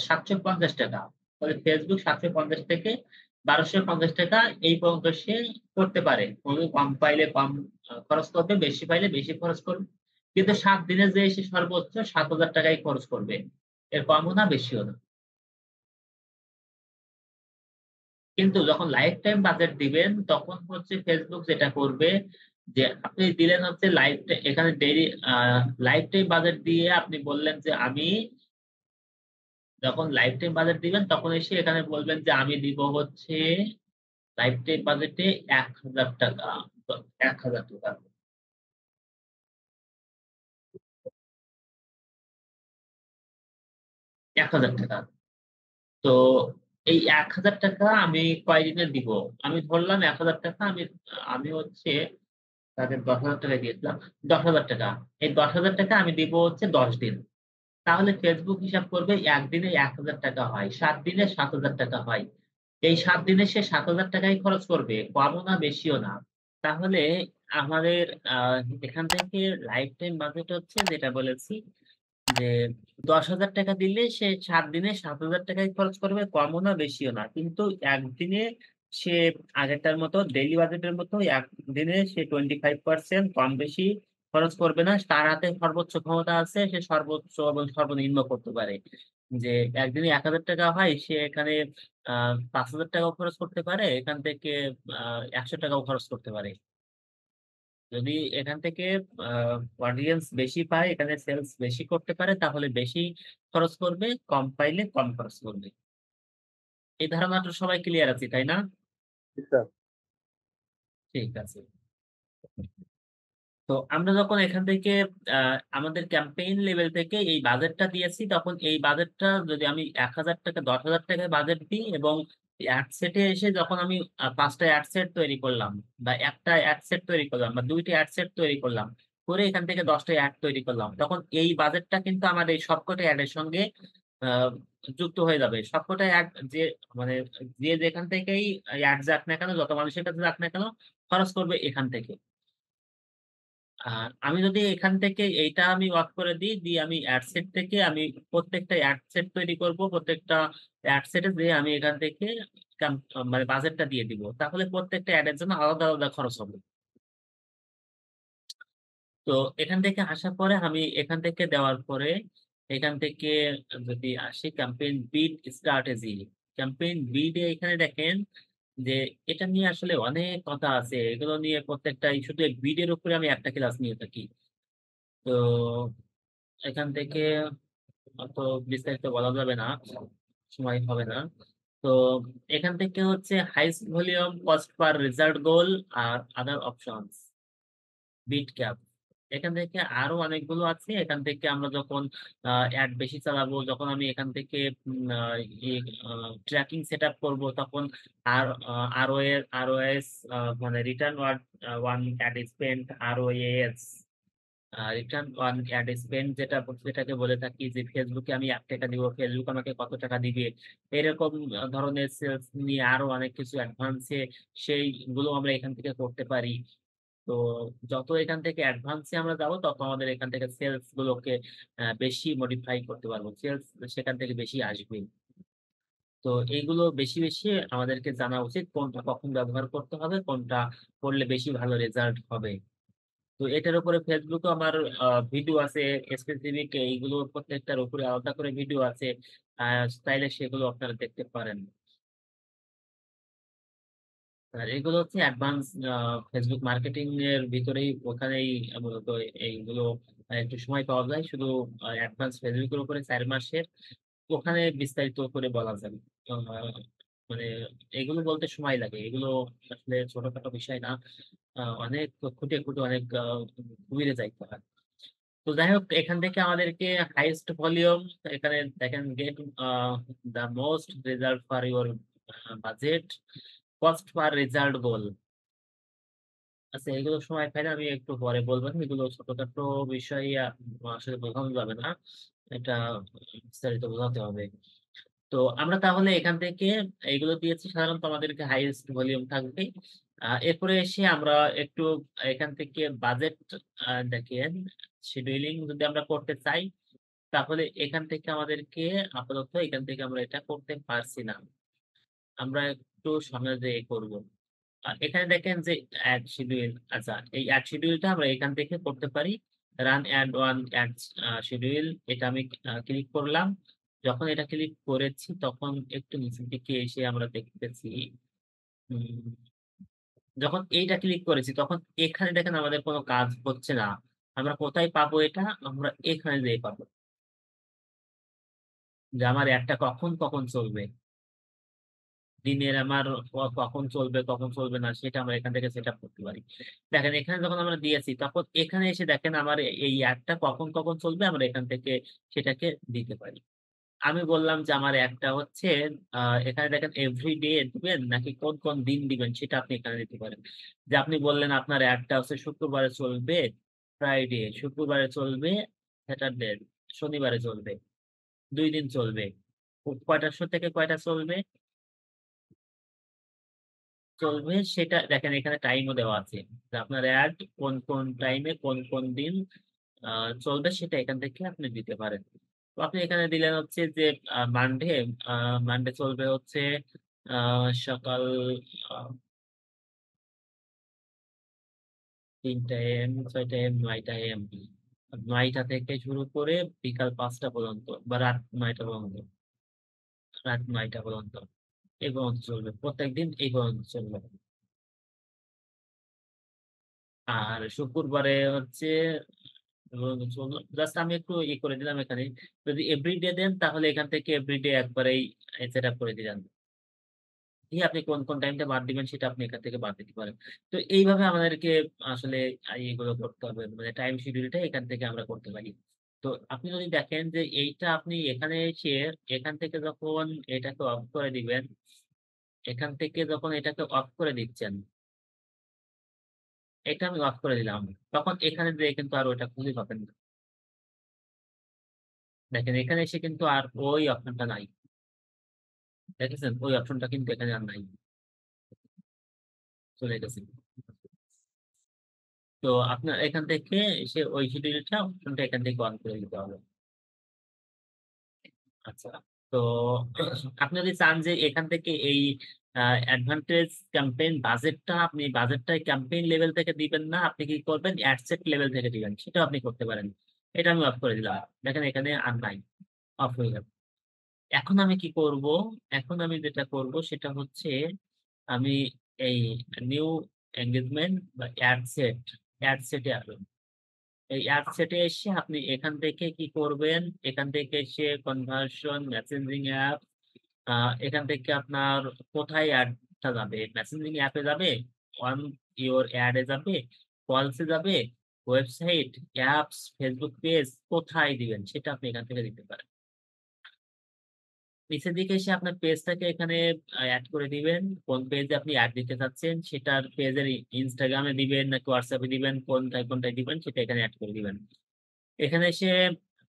Speaker 1: ৳৭৫০। ফলে Facebook ৭৫০ থেকে ৳১,২৫০ এই পর্যন্ত সে করতে পারে। কম পাইলে কম খরচ করবে, বেশি পাইলে বেশি খরচ করবে। কিন্তু ৭ দিনে যেয়ে সে সর্বোচ্চ ৳৭,০০০ খরচ করবে। এর কমও না, বেশিও না। কিন্তু যখন লাইফ টাইম বাজেট দিবেন তখন হচ্ছে Facebook যেটা করবে যে আপনি দিলেন হচ্ছে এখানে লাইফ টাইম বাজেট দিয়ে আপনি বললেন যে আমি যখন লাইফ টাইম বাজেট দিবেন তখন এসে এখানে বলবেন যে আমি দিব হচ্ছে লাইফ টাইম বাজেটে ৳১,০০০ ৳১,০০০ ৳১,০০০ তো এই ৳১,০০০ আমি কয়দিনে দিব? আমি ধরলাম ৳১,০০০ আমি হচ্ছে তাদের ৳১০,০০০ দিয়েছিলাম। ৳১০,০০০ এই ৳১০,০০০ আমি দিব হচ্ছে ১০ দিন। তাহলে Facebook হিসাব করবে ১ দিনে ৳১,০০০ হয়। ৭ দিনে ৳৭,০০০ হয়। এই ৭ দিনে সে ৳৭,০০০ ই খরচ করবে। কমও না, বেশিও না। তাহলে আমাদের আ এখান থেকে লাইফ টাইম বাজেট হচ্ছে যেটা বলেছি যে ৳১০,০০০ দিলে সে ৭ দিনে ৳৭,০০০ ই খরচ করবে। কমও না, বেশিও না। কিন্তু একদিনে সে আগেরটার মতো ডেইলি বাজেটের মতো একদিনে সে 25% কম বেশি খরচ করবে না। তার হাতে সর্বোচ্চ ক্ষমতা আছে, সে সর্বোচ্চ এবং সর্বনিম্ন করতে পারে। যে একদিনে ৳১,০০০ হয়, সে এখানে আ ৳৫,০০০ খরচ করতে পারে। এখান থেকে ৳১০০ খরচ করতে পারে। যদি এখান থেকে আ অডিয়েন্স বেশি পায়, এখানে সেলস বেশি করতে পারে, তাহলে বেশি খরচ করবে, কম পাইলে কম খরচ করবে। এই ধারণাটা সবাই ক্লিয়ার আছি, তাই না?
Speaker 2: জি স্যার।
Speaker 1: ঠিক আছে। তো আমরা যখন এখান থেকে আ আমাদের ক্যাম্পেইন লেভেল থেকে এই বাজেটটা দিয়েছি, তখন এই বাজেটটা যদি আমি ৳১,০০০ ৳১০,০০০ বাজেট দিই এবং এড সেটে এসে যখন আমি ৫ টা এড সেট তৈরি করলাম বা ১ টা এড সেট তৈরি করলাম বা ২ টা এড সেট তৈরি করলাম, করে এখান থেকে ১০ টা এড তৈরি করলাম। তখন এই বাজেটটা কিন্তু আমার এই সবকটা এড এর সঙ্গে আ যুক্ত হয়ে যাবে। সবকটা এড যে মানে যে যেখান থেকেই এড যাক না কেন, যত মানুষের কাছে যাক না কেন, খরচ করবে এখান থেকে। আমি যদি এখান থেকে এইটা আমি অফ করে দিই, দিয়ে আমি এড সেট থেকে আমি প্রত্যেকটা এড সেট তৈরি করব। প্রত্যেকটা এড সেটে যেয়ে আমি এখান থেকে কাম মানে বাজেটটা দিয়ে দিব। তাহলে প্রত্যেকটা এড এর জন্য আলাদা, আলাদা খরচ হবে। তো এখান থেকে আসার পরে আমি এখান থেকে দেওয়ার পরে এখান থেকে যদি আসি ক্যাম্পেইন বিড স্ট্র্যাটেজি। ক্যাম্পেইন বিড এ এখানে দেখেন যে এটা নিয়ে আসলে অনেক কথা আছে। এগুলো নিয়ে প্রত্যেকটাই শুধু এই বিড এর উপরে আমি একটা ক্লাস নিয়ে থাকি। তো এখান থেকে অত বিস্তারিত বলা যাবে না। সময় হবে না। তো এখান থেকে হচ্ছে highest volume, cost per result goal আর আদার অপশনস, বিট ক্যাপ। এখান থেকে আরো অনেকগুলো আছে। এখান থেকে আমরা যখন এড বেশি চালাবো, যখন আমি এখান থেকে উম আ ই আ ট্র্যাকিং সেটআপ করব, তখন আর ROAS মানে return on ad spend, ROAS return on ad spend যেটাকে বলে থাকি যে Facebook এ আমি ৳১ দিব, Facebook আমাকে কত টাকা দিবে। এরকম ধরনের সেলস নিয়ে আরো অনেক কিছু অ্যাডভান্স এ সেইগুলো আমরা এখান থেকে করতে পারি। তো যত এখান থেকে অ্যাডভান্স এ আমরা যাবো, তত আমাদের এখান থেকে সেলস গুলোকে বেশি মডিফাই করতে পারবো। সেলস সেখান থেকে বেশি আসবে। তো এইগুলো বেশি, বেশি আমাদেরকে জানা উচিত কোনটা কখন ব্যবহার করতে হবে, কোনটা করলে বেশি ভালো রেজাল্ট হবে। তো এটার উপরে Facebook এও আমার ভিডিও আছে স্পেসিফিক, এইগুলো প্রত্যেকটার উপরে আলাদা করে ভিডিও আছে। আ চাইলে সেগুলো আপনারা দেখতে পারেন। আর এগুলো হচ্ছে অ্যাডভান্স Facebook মার্কেটিং এর ভিতরেই, ওখানেই মূলত এইগুলো একটু সময় পাওয়া যায়। শুধু অ্যাডভান্স Facebook এর উপরে ৪ মাসের, ওখানে বিস্তারিত করে বলা যাবে। আ মানে এগুলো বলতে সময় লাগে। এগুলো আসলে ছোটখাটো বিষয় না। অনেক খুঁটিয়ে, খুঁটিয়ে অনেক গভীরে যাইতে হয়। তো যাই হোক, এখান থেকে আমাদেরকে হাইয়েস্ট ভলিউম, এখানে দেখেন get a the most result for your budget, cost per result গোল। আচ্ছা, এগুলো সময় পাইলে আমি একটু পরে বলব। এগুলো ছোটখাটো বিষয় আসলে বোঝানো যাবে না। এটা বিস্তারিত বোঝাতে হবে। তো আমরা তাহলে এখান থেকে এগুলো দিয়েছি, সাধারণত আমাদেরকে হাইয়েস্ট ভলিউম থাকবে। এরপরে এসে আমরা একটু এখান থেকে বাজেট দেখেন শিডিউলিং যদি আমরা করতে চাই, তাহলে এখান থেকে আমাদেরকে আপাতত এখান থেকে আমরা এটা করতে পারছি না। আমরা একটু সামনে যেয়ে করব। এখানে দেখেন যে এড শিডিউল, আচ্ছা এই এড শিডিউলটা আমরা এখান থেকে করতে পারি। Run ad on ad schedule, এটা আমি ক্লিক করলাম। যখন এটা ক্লিক করেছি, তখন একটু নিচের দিকে এসে আমরা দেখতেছি হুম, যখন এইটা ক্লিক করেছি, তখন এখানে দেখেন আমাদের কোন কাজ হচ্ছে না। আমরা কোথায় পাবো এটা? আমরা এখানে যেয়ে পাবো। যে আমার এডটা কখন, কখন চলবে। দিনের আমার কখন চলবে, কখন চলবে না, সেটা আমরা এখান থেকে সেটআপ করতে পারি। দেখেন এখানে যখন আমরা দিয়েছি, তখন এখানে এসে দেখেন আমার এই অ্যাডটা কখন, কখন চলবে, আমরা এখান থেকে সেটাকে দিতে পারি। আমি বললাম যে আমার অ্যাডটা হচ্ছে আ এখানে দেখেন এভরিডে দিবেন নাকি কোন, কোন দিন দিবেন, সেটা আপনি এখানে দিতে পারেন। যে আপনি বললেন আপনার অ্যাডটা হচ্ছে শুক্রবারে চলবে, ফ্রাইডে, শুক্রবারে চলবে, স্যাটারডে, শনিবারে চলবে। ২ দিন চলবে। কয়টার শো থেকে কয়টা চলবে? চলবে সেটা দেখেন, এখানে টাইমও দেওয়া আছে। যে আপনার এড কোন, কোন টাইমে কোন, কোন দিন আ চলবে, সেটা এখান থেকে আপনি দিতে পারেন। তো আপনি এখানে দিলেন হচ্ছে যে মানডে, আ মানডে চলবে হচ্ছে আ সকাল আ 3টা AM, 6টা AM, 9টা AM। 9টা থেকে শুরু করে বিকাল 5টা পর্যন্ত বা রাত 9টা পর্যন্ত। রাত 9টা পর্যন্ত। এই পর্যন্ত চলবে। প্রত্যেকদিন এই পর্যন্ত চলবে। আর শুক্রবারে হচ্ছে জাস্ট আমি একটু করে দিলাম এখানে। যদি এভরিডে দেন তাহলে এখান থেকে এভরিডে একবারেই সেটআপ করে দিলেন। দিয়ে আপনি কোন টাইমটা বাদ দিবেন সেটা আপনি এখান থেকে বাদ দিতে পারেন। তো এইভাবে আমাদেরকে আসলে ইয়েগুলো করতে হবে। মানে টাইম শিডিউলটা এখান থেকে আমরা করতে পারি। তো আপনি যদি দেখেন যে এইটা আপনি এখানে এসে এখান থেকে যখন এটাকে অফ করে দিবেন, এখান থেকে যখন এটাকে অফ করে দিচ্ছেন, এটা আমি অফ করে দিলাম। তখন এখানে যেয়ে কিন্তু আর ওইটা খুঁজে পাবেন না। দেখেন এখানে এসে কিন্তু আর ওই অপশনটা নাই। দেখেছেন? ওই অপশনটা কিন্তু এখানে আর নাই। চলে গেছে। তো আপনার এখান থেকে এসে ওই শিডিউলটা অপশনটা এখান থেকে অন করে দিতে হবে। আচ্ছা। তো আপনি যদি চান যে এখান থেকে এই অ্যাডভান্টেজ ক্যাম্পেইন বাজেটটা ক্যাম্পেইন লেভেল থেকে দিবেন না। আপনি কি করবেন? অ্যাড সেট লেভেল থেকে দিবেন। সেটাও আপনি করতে পারেন। এটা আমি অফ করে দিলাম। দেখেন এখানে আর নাই। অফ হয়ে গেল। এখন আমি কি করব? এখন আমি যেটা করব সেটা হচ্ছে আমি এই নিউ এনগেজমেন্ট বা এড সেটে আসবো। এই অ্যাড সেটে এসে আপনি এখান থেকে কি করবেন? এখান থেকে এসে কনভার্সন, মেসেঞ্জিং অ্যাপ আ এখান থেকে আপনার কোথায় অ্যাডটা যাবে? মেসেঞ্জিং অ্যাপে যাবে? অন ইওর অ্যাড এ যাবে? কলস এ যাবে? ওয়েবসাইট, অ্যাপস, ফেসবুক পেজ কোথায় দিবেন? সেটা আপনি এখান থেকে দিতে পারেন। নিচের দিকে এসে আপনার পেজটাকে এখানে এড করে দিবেন। কোন পেজে আপনি এড দিতে চাচ্ছেন সেটার পেজের Instagram এ দিবেন নাকি WhatsApp এ দিবেন, কোনটায় দিবেন সেটা এখানে এড করে দিবেন। এখানে এসে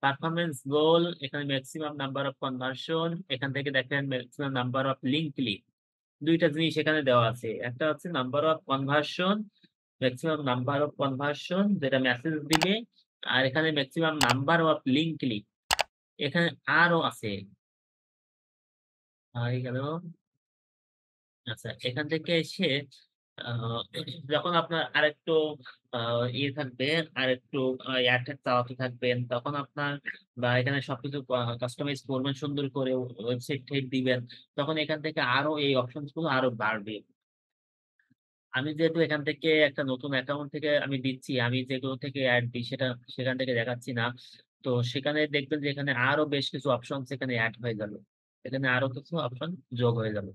Speaker 1: পারফরম্যান্স গোল, এখানে মেক্সিমাম নাম্বার অফ কনভার্সন, এখান থেকে দেখেন maximum number of link click. ২ টা জিনিস এখানে দেওয়া আছে। একটা হচ্ছে number of conversion, maximum number of conversion যেটা মেসেজ দিবে। আর এখানে maximum number of link click. এখানে আরও আছে। এই গেল। আচ্ছা, এখান থেকে এসে আ যখন আপনার আরেকটু আ ইয়ে থাকবে, আরেকটু এয়ার-ট্যাগ চালাতে থাকবেন, তখন আপনার বা এখানে সবকিছু কাস্টমাইজ করবেন সুন্দর করে, ওয়েবসাইট টাইপ দিবেন। তখন এখান থেকে আরো এই অপশনস গুলো আরো বাড়বে। আমি যেহেতু এখান থেকে একটা নতুন অ্যাকাউন্ট থেকে আমি দিচ্ছি, আমি যেগুলো থেকে এড দিই সেখান থেকে দেখাচ্ছি না। তো সেখানে দেখবেন যে এখানে আরো বেশ কিছু অপশনস এখানে এড হয়ে যাবে। এখানে আরো কিছু অপশন যোগ হয়ে যাবে।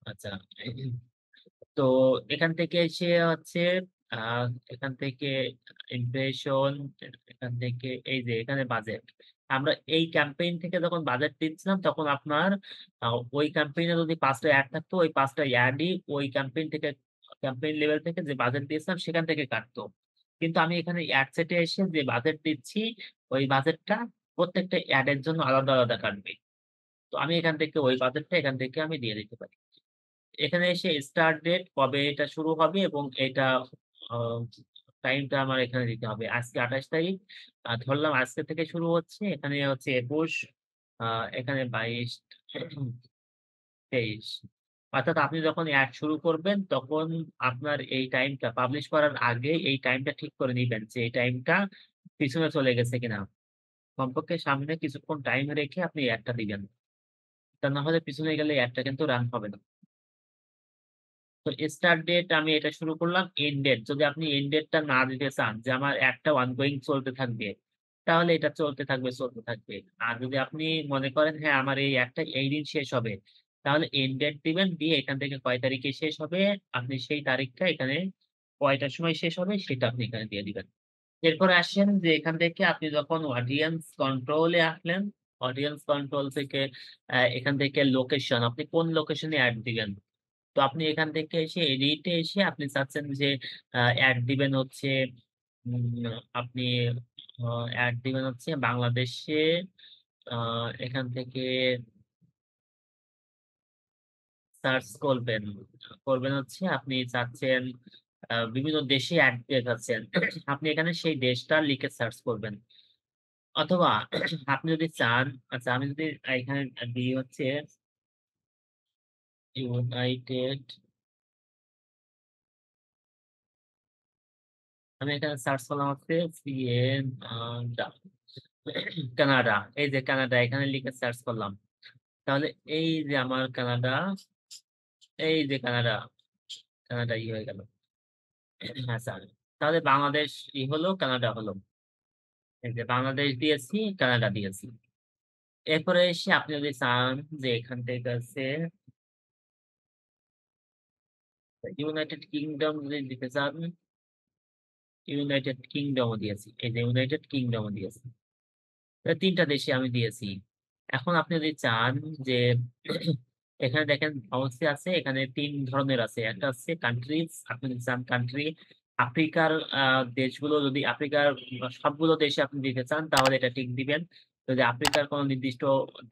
Speaker 1: আচ্ছা। তো এখান থেকে সে হচ্ছে আ এখান থেকে ইমপ্রেশন, এখান থেকে এই যে এখানে বাজেট। আমরা এই ক্যাম্পেইন থেকে যখন বাজেট দিচ্ছিলাম তখন আপনার আ ওই ক্যাম্পেইন এ যদি ৫ টা এড থাকতো, ওই ৫ টা এডই ওই ক্যাম্পেইন লেভেল থেকে যে বাজেট দিয়েছিলাম সেখান থেকে কাটতো। কিন্তু আমি এখানে এড সেটে এসে যে বাজেট দিচ্ছি, ওই বাজেটটা প্রত্যেকটা এড এর জন্য আলাদা কাটবে। তো আমি এখান থেকে ওই বাজেটটা এখান থেকে আমি দিয়ে দিতে পারি। এখানে এসে স্টার্ট ডেট কবে এটা শুরু হবে এবং এটা আ টাইমটা আমার এখানে দিতে হবে। আজকে ২৮ তারিখ। ধরলাম আজকে থেকে শুরু হচ্ছে। এখানে হচ্ছে ২১, আ এখানে ২২, ২৩। অর্থাৎ আপনি যখন এড শুরু করবেন তখন আপনার এই টাইমটা পাবলিশ করার আগে এই টাইমটা ঠিক করে নিবেন যে এই টাইমটা পিছনে চলে গেছে কিনা। কমপক্ষে সামনে কিছুক্ষণ টাইম রেখে আপনি এডটা দিবেন। তা না হলে পিছনে গেলে এডটা কিন্তু রান হবে না। তো স্টার্ট ডেট আমি এটা শুরু করলাম। এন্ড ডেট যদি আপনি এন্ড ডেটটা না দিতে চান যে আমার অ্যাডটা ongoing চলতে থাকবে, তাহলে এটা চলতে থাকবে। আর যদি আপনি মনে করেন হ্যাঁ, আমার এই অ্যাডটা এইদিন শেষ হবে, তাহলে এন্ড ডেট দিবেন। দিয়ে এখান থেকে কয় তারিখে শেষ হবে, আপনি সেই তারিখটা এখানে কয়টার সময় শেষ হবে সেটা আপনি এখানে দিয়ে দিবেন। এরপরে আসেন যে এখান থেকে আপনি যখন অডিয়েন্স কন্ট্রোল এ আসলেন, অডিয়েন্স কন্ট্রোল থেকে এখান থেকে লোকেশন, আপনি কোন লোকেশনে অ্যাড দিবেন। তো আপনি এখান থেকে এসে এডিটে এসে আপনি চাচ্ছেন যে এড দিবেন হচ্ছে উম আপনি আ এড দিবেন হচ্ছে বাংলাদেশে। আ এখান থেকে সার্চ করবেন হচ্ছে আপনি চাচ্ছেন বিভিন্ন দেশে এড দিতে চাচ্ছেন। আপনি এখানে সেই দেশটা লিখে সার্চ করবেন। অথবা আপনি যদি চান, আচ্ছা আমি যদি এখানে দিই হচ্ছে ইউনাইটেড আমি এখানে সার্চ করলাম হচ্ছে সিএন কানাডা। এই যে কানাডা এখানে লিখে সার্চ করলাম। তাহলে এই যে আমার কানাডা, এই যে কানাডা, কানাডা হয়ে গেল। হ্যাঁ স্যার। তাহলে বাংলাদেশ হলো, কানাডা হলো। এই যে বাংলাদেশ দিয়েছি, কানাডা দিয়েছি। এরপরে এসে আপনি যদি চান যে এখান থেকে আছে ইউনাইটেড কিংডম যদি দিতে চান, ইউনাইটেড কিংডমও দিয়েছি। এই যে ইউনাইটেড কিংডমও দিয়েছি। তাহলে ৩ টা দেশে আমি দিয়েছি। এখন আপনি যদি চান যে এখানে দেখেন অবশ্যই আছে, এখানে ৩ ধরনের আছে। একটা হচ্ছে কান্ট্রিজ, আপনি যদি চান কান্ট্রি, আফ্রিকার দেশগুলো যদি আফ্রিকার সবগুলো দেশে আপনি দিতে চান তাহলে এটা টিক দিবেন। যদি আফ্রিকার কোন নির্দিষ্ট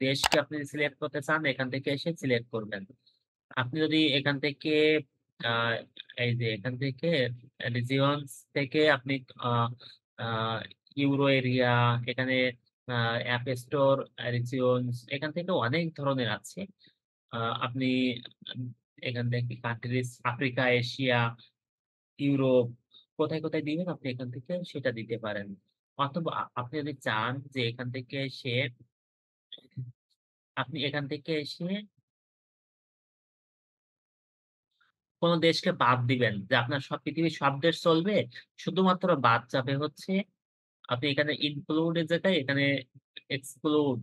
Speaker 1: দেশকে আপনি সিলেক্ট করতে চান এখান থেকে এসে সিলেক্ট করবেন। আপনি যদি এখান থেকে আ এই যে এখান থেকে রিজিয়নস থেকে আপনি আ আ ইউরো এরিয়া, এখানে আ অ্যাপ স্টোর, রিজিয়নস এখান থেকে অনেক ধরনের আছে। আ আপনি আম এখান থেকে কান্ট্রিজ আফ্রিকা, এশিয়া, ইউরোপ কোথায় দিবেন আপনি এখান থেকে সেটা দিতে পারেন। অথবা আপনি যদি চান যে এখান থেকে এসে আপনি এখান থেকে এসে কোন দেশকে বাদ দিবেন যে আপনার সব পৃথিবীর সব দেশ চলবে। শুধুমাত্র বাদ যাবে হচ্ছে আপনি এখানে ইনক্লুড এর জায়গায় এখানে এক্সক্লুড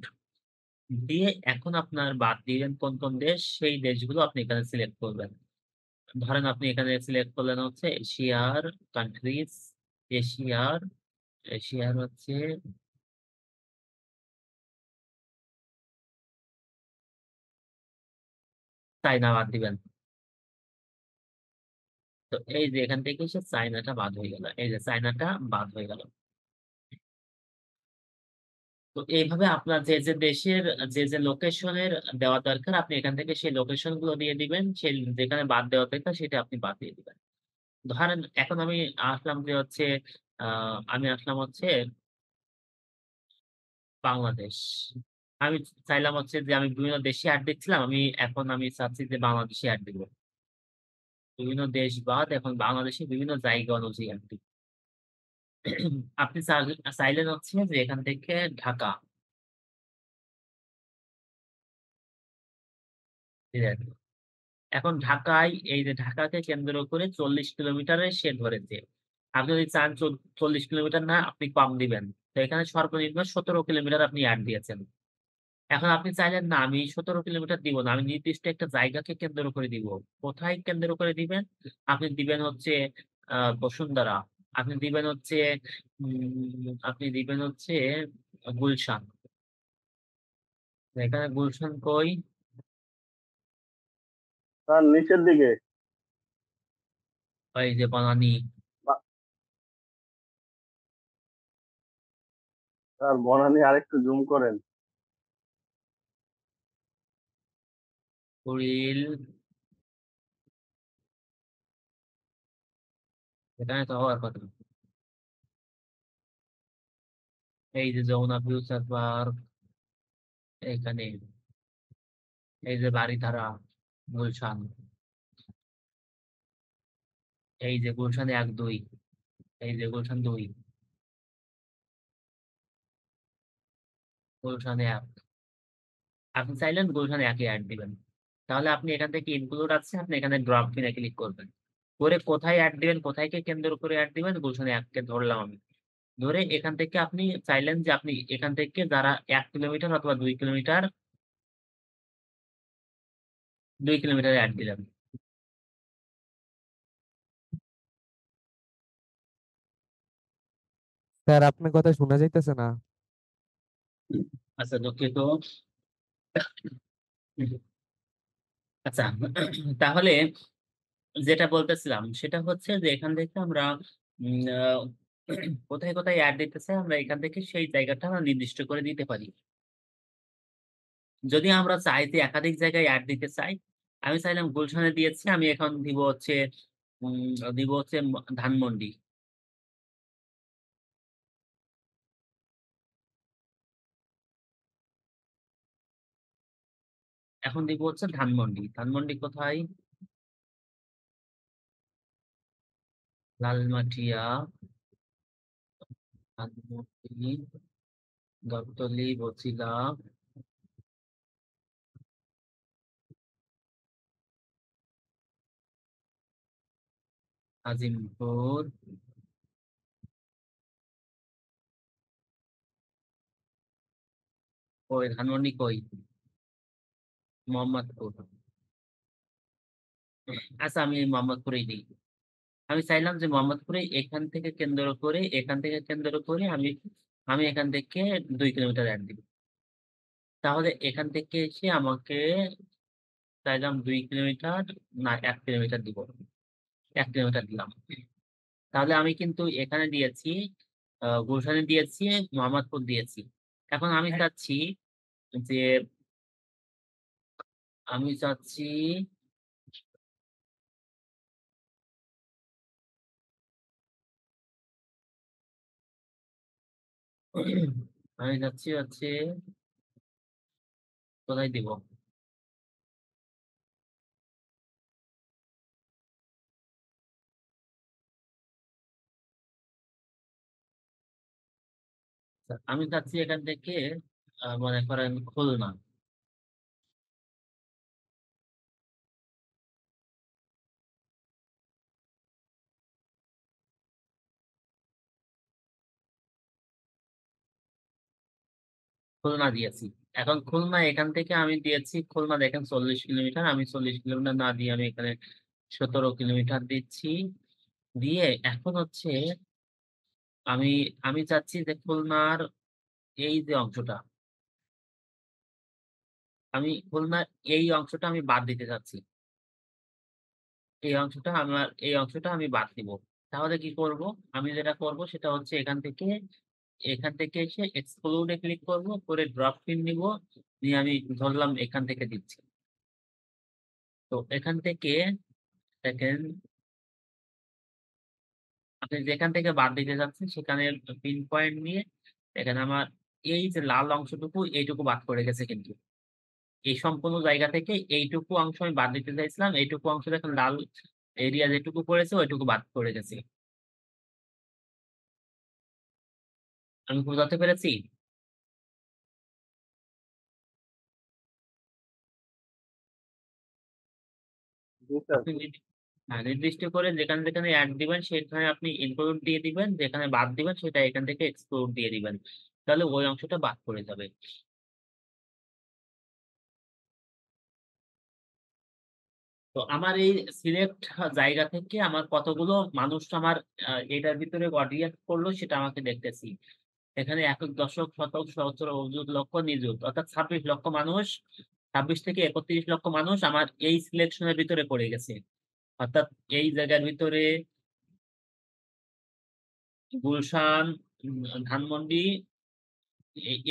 Speaker 1: দিয়ে এখন আপনার বাদ দিবেন কোন দেশ সেই দেশগুলো আপনি এখানে সিলেক্ট করবেন। ধরেন আপনি এখানে সিলেক্ট করলেন হচ্ছে এশিয়ার কান্ট্রিজ, এশিয়ার, এশিয়ার হচ্ছে চায়না বাদ দিবেন। তো এই যে এখান থেকে এসে চায়নাটা বাদ হয়ে গেল। এই যে চায়নাটা বাদ হয়ে গেল। তো এইভাবে আপনার যে দেশের যে লোকেশনের দেওয়া দরকার আপনি এখান থেকে সেই লোকেশন গুলো দিয়ে দিবেন। সেই যেখানে বাদ দেওয়া দরকার সেটা আপনি বাদ দিয়ে দিবেন। ধরেন এখন আমি আসলাম যে হচ্ছে আ আমি আসলাম হচ্ছে বাংলাদেশ। আমি চাইলাম হচ্ছে যে আমি বিভিন্ন দেশে এড দিচ্ছিলাম। এখন আমি চাচ্ছি যে বাংলাদেশে এড দিব। বিভিন্ন দেশ বাদ এখন বাংলাদেশে বিভিন্ন জায়গা অনুযায়ী এড দিব। আপনি চাইলেন হচ্ছে যে এখান থেকে ঢাকা। এখন ঢাকায় এই যে ঢাকাকে কেন্দ্র করে ৪০ কিলোমিটারে সে ধরেছে। আপনি যদি চান ৪০ কিলোমিটার না আপনি কম দিবেন। তো এখানে সর্বনিম্ন ১৭ কিলোমিটার আপনি এড দিয়েছেন। এখন আপনি চাইলেন না আমি ১৭ কিলোমিটার দিব না। আমি নির্দিষ্ট একটা জায়গাকে কেন্দ্র করে দিব। কোথায় কেন্দ্র করে দিবেন? আপনি দিবেন হচ্ছে বসুন্ধরা। আপনি দিবেন হচ্ছে গুলশান। এখানে গুলশান কই?
Speaker 2: তার নিচের দিকে।
Speaker 1: ওই যে বনানী,
Speaker 2: তার বনানী আরেকটু জুম করেন।
Speaker 1: কুড়িল, এখানে তো হওয়ার কথা। এই যে যমুনা ফিউচার পার্ক এইখানে, এই যে বারিধারা, গুলশান, এই যে গুলশান ১, ২, এই যে গুলশান ২, গুলশান ১। আপনি চাইলেন গুলশান ১ এ এড দিবেন। তাহলে আপনি এখান থেকে ইনক্লুড আছে, আপনি এখানে ড্রপ কিন এ ক্লিক করবেন। করে কোথায় এড দিবেন, কোথায়কে কেন্দ্র করে এড দিবেন, গুলশান ১ কে ধরলাম আমি। ধরে এখান থেকে আপনি চাইলেন যে আপনি এখান থেকে যারা ১ কিলোমিটার অথবা ২ কিলোমিটার, ২ কিলোমিটার এড দিলেন।
Speaker 3: স্যার আপনার কথা শোনা যাইতেছে না।
Speaker 1: আচ্ছা দুঃখিত। আচ্ছা তাহলে যেটা বলতেছিলাম সেটা হচ্ছে যে এখান থেকে আমরা উম আ কোথায় এড দিতে চাই আমরা এখান থেকে সেই জায়গাটা আমরা নির্দিষ্ট করে দিতে পারি। যদি আমরা চাই যে একাধিক জায়গায় এড দিতে চাই, আমি চাইলাম গুলশানে দিয়েছি, আমি এখন দিব হচ্ছে ধানমন্ডি। এখন দিব হচ্ছে ধানমন্ডি। ধানমন্ডি কোথায়? লালমাটিয়া। ধানমন্ডি, গাবতলী, বছিলা, আজিমপুর, কই ধানমন্ডি কই, মোহাম্মদপুর। আচ্ছা, আমি এই মোহাম্মদপুরেই দিই। আমি চাইলাম যে মোহাম্মদপুরে এখান থেকে কেন্দ্র করে আমি আমি এখান থেকে 2 কিলোমিটার অ্যাড দিব। তাহলে এখান থেকে এসে আমাকে চাইলাম 2 কিলোমিটার, না 1 কিলোমিটার দিব। 1 কিলোমিটার দিলাম। তাহলে আমি কিন্তু এখানে দিয়েছি, গুলশানে দিয়েছি, মোহাম্মদপুর দিয়েছি। এখন যে আমি চাচ্ছি আমি চাচ্ছি হচ্ছে কোথায় দিব। আমি চাচ্ছি এখান থেকে মনে করেন খুলনা। খুলনা দিয়েছি। এখন খুলনা এখান থেকে আমি দিয়েছি, খুলনা দেখেন 40 কিলোমিটার, আমি 40 কিলোমিটার না দিয়ে আমি এখানে 17 কিলোমিটার দিচ্ছি। দিয়ে এখন হচ্ছে আমি আমি চাচ্ছি যে খুলনার এই যে অংশটা, খুলনার এই অংশটা আমি বাদ দিতে চাচ্ছি। এই অংশটা আমি বাদ দিব। তাহলে কি করব? আমি যেটা করব সেটা হচ্ছে এখান থেকে এসে এক্সক্লুডে ক্লিক করব, করে ড্রপ পিন নিব, নিয়ে আমি ধরলাম এখান থেকে দিচ্ছি। তো এখান থেকে দেখেন, আপনি যেখান থেকে বাদ দিতে যাচ্ছেন সেখানে পিন পয়েন্ট নিয়ে দেখেন আমার এই যে লাল অংশটুকু, এইটুকু বাদ পড়ে গেছে কিন্তু। এই সম্পূর্ণ জায়গা থেকে এইটুকু অংশ আমি বাদ দিতে চাইছিলাম, এইটুকু অংশ দেখেন লাল এরিয়া যেটুকু পড়েছে ওইটুকু বাদ পড়ে গেছে। আমি বোঝাতে পেরেছি?
Speaker 2: জি স্যার।
Speaker 1: আপনি হ্যাঁ, নির্দিষ্ট করে যেখানে যেখানে অ্যাড দিবেন সেখানে আপনি ইনক্লুড দিয়ে দিবেন, যেখানে বাদ দিবেন সেটা এখান থেকে এক্সক্লুড দিয়ে দিবেন। তাহলে ওই অংশটা বাদ পড়ে যাবে। তো আমার এই সিলেক্ট জায়গা থেকে আমার কতগুলো মানুষ আমার এটার ভিতরে অডিয়েন্স করলো সেটা আমাকে দেখতেছি। এখানে একক, দশক, শতক, সহস্র, অযুত, লক্ষ, নিযুত, অর্থাৎ 26 লক্ষ মানুষ, 26 থেকে 31 লক্ষ মানুষ আমার এই সিলেকশনের ভিতরে পড়ে গেছে। অর্থাৎ এই জায়গার ভিতরে গুলশান, ধানমন্ডি,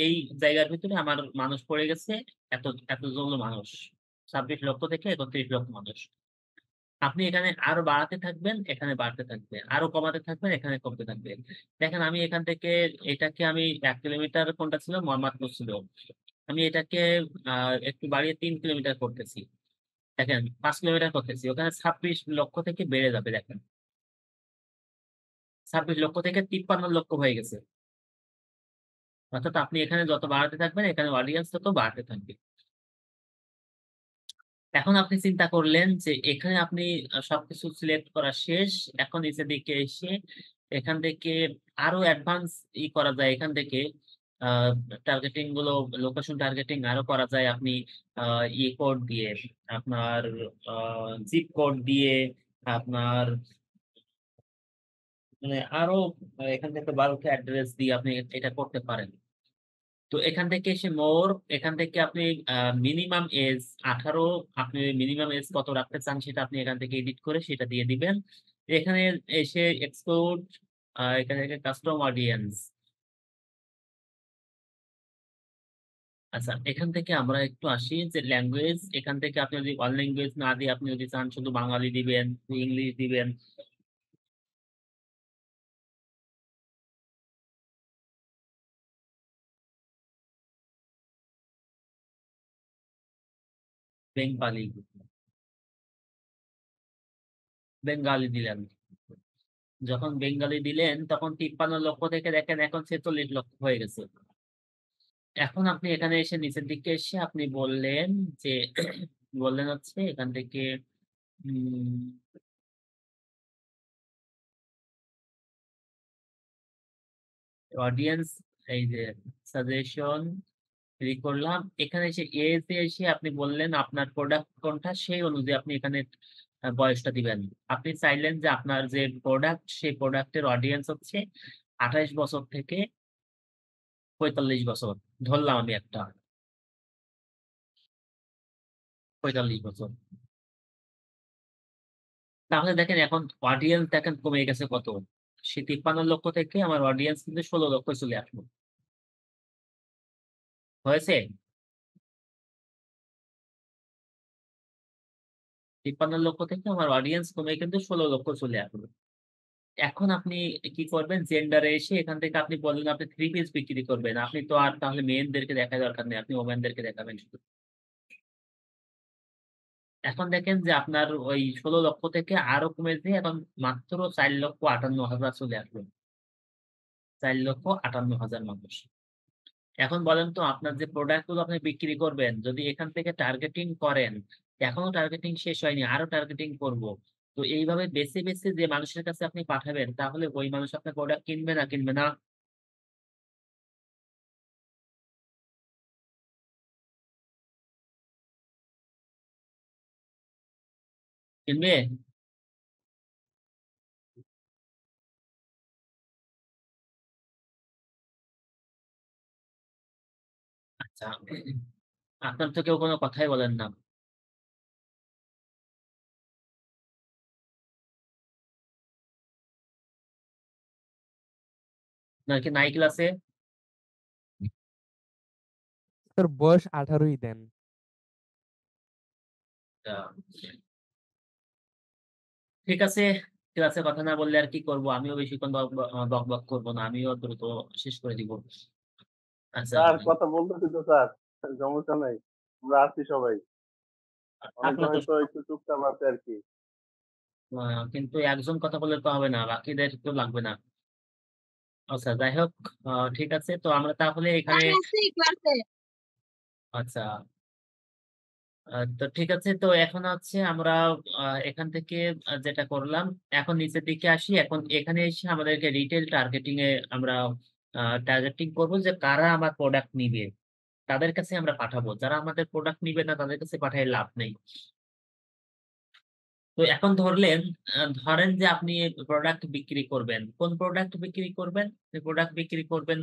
Speaker 1: এই জায়গার ভিতরে আমার মানুষ পড়ে গেছে। এত এতজন মানুষ, 26 লক্ষ থেকে 31 লক্ষ মানুষ। আপনি এখানে আরো বাড়াতে থাকবেন, এখানে বাড়তে থাকবে, আরো কমাতে থাকবেন, এখানে কমতে থাকবে। দেখেন আমি এখান থেকে এটাকে আমি 1 কিলোমিটার, কোনটা ছিল মোহাম্মদপুর ছিল, আমি এটাকে একটু বাড়িয়ে 3 কিলোমিটার করতেছি। দেখেন 5 কিলোমিটার করতেছি, ওখানে 26 লক্ষ থেকে বেড়ে যাবে। দেখেন 26 লক্ষ থেকে 53 লক্ষ হয়ে গেছে। অর্থাৎ আপনি এখানে যত বাড়াতে থাকবেন এখানে অডিয়েন্স তত বাড়তে থাকবে। এখন আপনি চিন্তা করলেন যে এখানে আপনি সবকিছু সিলেক্ট করা শেষ। এখন নিচের দিকে এসে এখান থেকে আরো অ্যাডভান্স করা যায়। এখান থেকে টার্গেটিং গুলো, লোকেশন টার্গেটিং আরো করা যায়। আপনি কোড দিয়ে, আপনার জিপ কোড দিয়ে, আপনার মানে আরো এখান থেকে বাল্ক অ্যাড্রেস দিয়ে আপনি এটা করতে পারেন। তো এখান থেকে এসে এখান থেকে আপনি মিনিমাম এজ 18, আপনি মিনিমাম এজ কত রাখতে চান সেটা আপনি এখান থেকে এডিট করে সেটা দিয়ে দিবেন। এখানে এসে এক্সক্লুড, এখান থেকে কাস্টম অডিয়েন্স। আচ্ছা, এখান থেকে আমরা একটু আসি যে ল্যাঙ্গুয়েজ। এখান থেকে আপনি যদি অল ল্যাঙ্গুয়েজ না দিয়ে আপনি যদি চান শুধু বাঙালি দিবেন, ইংলিশ দিবেন, বেঙ্গালি বেঙ্গালি দিলেন। যখন বেঙ্গলি দিলেন তখন 53 লক্ষ থেকে দেখেন এখন 46 লক্ষ হয়ে গেছে। এখন আপনি এখানে এসে নিচের দিকে এসে আপনি বললেন যে বললেন হচ্ছে এখান থেকে অডিয়েন্স, এই যে সাজেশন ক্লিক করলাম, এখানে এসে এতে এসে আপনি বললেন আপনার প্রোডাক্ট কোনটা, সেই অনুযায়ী আপনি এখানে বয়সটা দিবেন। আপনি চাইলেন যে আপনার যে প্রোডাক্ট সেই প্রোডাক্টের অডিয়েন্স হচ্ছে 28 বছর থেকে 45 বছর, ধরলাম আমি একটা 45 বছর। তাহলে দেখেন এখন অডিয়েন্স দেখেন কমে গেছে কত, সে 53 লক্ষ থেকে আমার অডিয়েন্স কিন্তু 16 লক্ষ চলে আসলো। হয়েছে? 53 লক্ষ থেকে আমার অডিয়েন্স কমে কিন্তু 16 লক্ষ চলে আসলো। এখন আপনি কি করবেন, জেন্ডারে এসে এখান থেকে আপনি বললেন আপনি 3 পিস বিক্রি করবেন। আপনি তো আর তাহলে মেয়েদেরকে দেখার দরকার নেই, আপনি ওমেনদেরকে দেখাবেন শুধু। এখন দেখেন যে আপনার ওই 16 লক্ষ থেকে আরো কমে যেয়ে এখন মাত্র 4,58,000 চলে আসলো। 4,58,000 মানুষ। এখন বলেন তো আপনার যে প্রোডাক্ট গুলো আপনি বিক্রি করবেন, যদি এখান থেকে টার্গেটিং করেন, এখনো টার্গেটিং শেষ হয়নি, আরো টার্গেটিং করব। তো এইভাবে বেছে বেছে যে মানুষের কাছে আপনি পাঠাবেন, তাহলে ওই মানুষ আপনার প্রোডাক্ট কিনবে না কিনবে না? কিনবে? আচ্ছা, আপনার তো কেউ কোনো কথাই বলেন না। নাকি নাই ক্লাসে?
Speaker 3: স্যার বয়স 18ই দেন।
Speaker 1: ঠিক আছে, ক্লাসে কথা না বললে আর কি করবো, আমিও বেশিক্ষণ বক বক করবো না, আমিও দ্রুত শেষ করে দিব। আচ্ছা,
Speaker 2: স্যার কথা বলতেছি তো স্যার, সমস্যা নাই, আমরা আছি সবাই। অনেক
Speaker 1: থাকলো তো।
Speaker 2: জনই তো একটু চুপচাপ আছে আর কি।
Speaker 1: কিন্তু একজন কথা বললে তো হবে না, বাকিদের তো লাগবে না। আচ্ছা, যাই হোক, ঠিক আছে, তো আমরা তাহলে এখানে, আচ্ছা, তো ঠিক আছে, তো এখন হচ্ছে আমরা এখান থেকে যেটা করলাম, এখন নিচের দিকে আসি। এখন এখানে এসে আমাদেরকে রিটেল টার্গেটিং এ আমরা টার্গেটিং করবো যে কারা আমার প্রোডাক্ট নিবে, তাদের কাছে আমরা পাঠাবো। যারা আমাদের প্রোডাক্ট নিবে না তাদের কাছে পাঠায় লাভ নেই। তো এখন ধরেন যে আপনি প্রোডাক্ট বিক্রি করবেন, কোন প্রোডাক্ট বিক্রি করবেন? প্রোডাক্ট বিক্রি করবেন,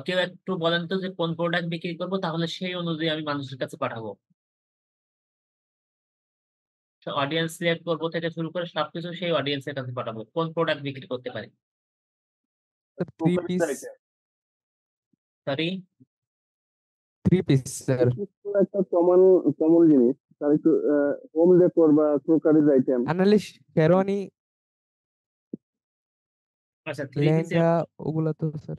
Speaker 1: কেউ একটু বলেন তো যে কোন প্রোডাক্ট বিক্রি করবো, তাহলে সেই অনুযায়ী আমি মানুষের কাছে পাঠাবো। অডিয়েন্স সিলেক্ট করবো থেকে শুরু করে সবকিছু সেই অডিয়েন্সের কাছে পাঠাবো। কোন প্রোডাক্ট বিক্রি করতে পারি?
Speaker 3: Sir
Speaker 2: two
Speaker 3: three
Speaker 2: piece
Speaker 3: piece.
Speaker 2: Item.
Speaker 1: Sorry?
Speaker 3: 3 piece sir.
Speaker 2: তো একটা কমন কমন জিনিস স্যার, একটু হোম ডেকোর বা ক্রোকারিজ আইটেম।
Speaker 3: অ্যানালিস্ট শেরওয়ানি,
Speaker 1: আচ্ছা, 3 পিসের।
Speaker 3: লেহেঙ্গা, ওগুলা তো স্যার।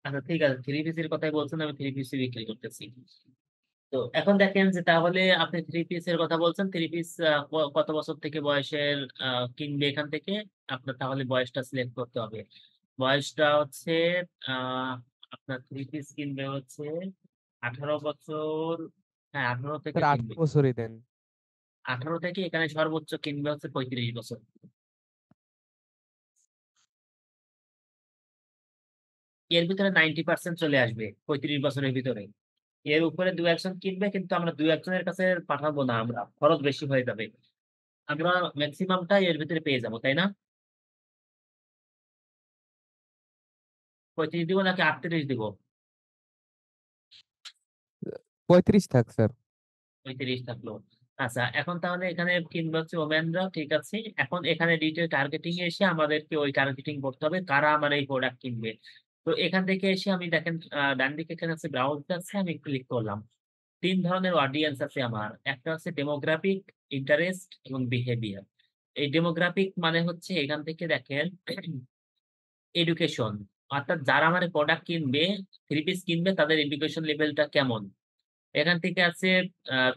Speaker 1: আচ্ছা, ঠিক আছে, 3 পিসের কথাই বলছেন, আমি 3 পিসই বিক্রি করতেছি। তো এখন দেখেন যে তাহলে আপনি 3 পিসের কথা বলছেন, 3 পিস কত বছর থেকে বয়সের কিনবে এখান থেকে? আপনার তাহলে বয়সটা সিলেক্ট করতে হবে। বয়সটা হচ্ছে আহ আপনার 3 পিস কিনবে হচ্ছে 18 বছর। হ্যাঁ, 18 থেকে
Speaker 3: স্যার
Speaker 1: কিনবে।
Speaker 3: 18 বছরই দেন।
Speaker 1: 18 থেকে এখানে সর্বোচ্চ কিনবে হচ্ছে 35 বছর। এর ভিতরে 90% চলে আসবে 35 বছরের ভিতরে। এর উপরে 2-1 জন কিনবে, কিন্তু আমরা 2-1 জনের কাছে পাঠাবো না, আমরা খরচ বেশি হয়ে যাবে। আমরা ম্যাক্সিমামটা এর ভিতরে পেয়ে যাবো, তাই না? 35 দিব নাকি 38 দিব?
Speaker 3: 35 থাক স্যার।
Speaker 1: 35 থাকলো। আচ্ছা, এখন তাহলে এখানে কিনবে হচ্ছে ওমেনরা, ঠিক আছে। এখন এখানে ডিটেল টার্গেটিং এ এসে আমাদেরকে ওই টার্গেটিং করতে হবে কারা আমার এই প্রোডাক্ট কিনবে। তো এখান থেকে এসে আমি দেখেন ডান দিকে এখানে আছে ব্রাউজ আছে, আমি ক্লিক করলাম। 3 ধরনের অডিয়েন্স আছে আমার। একটা হচ্ছে ডেমোগ্রাফিক, ইন্টারেস্ট এবং বিহেভিয়ার। এই ডেমোগ্রাফিক মানে হচ্ছে এখান থেকে দেখেন এডুকেশন, অর্থাৎ যারা আমার প্রোডাক্ট কিনবে, 3 পিস কিনবে, তাদের এডুকেশন লেভেলটা কেমন। এখান থেকে আছে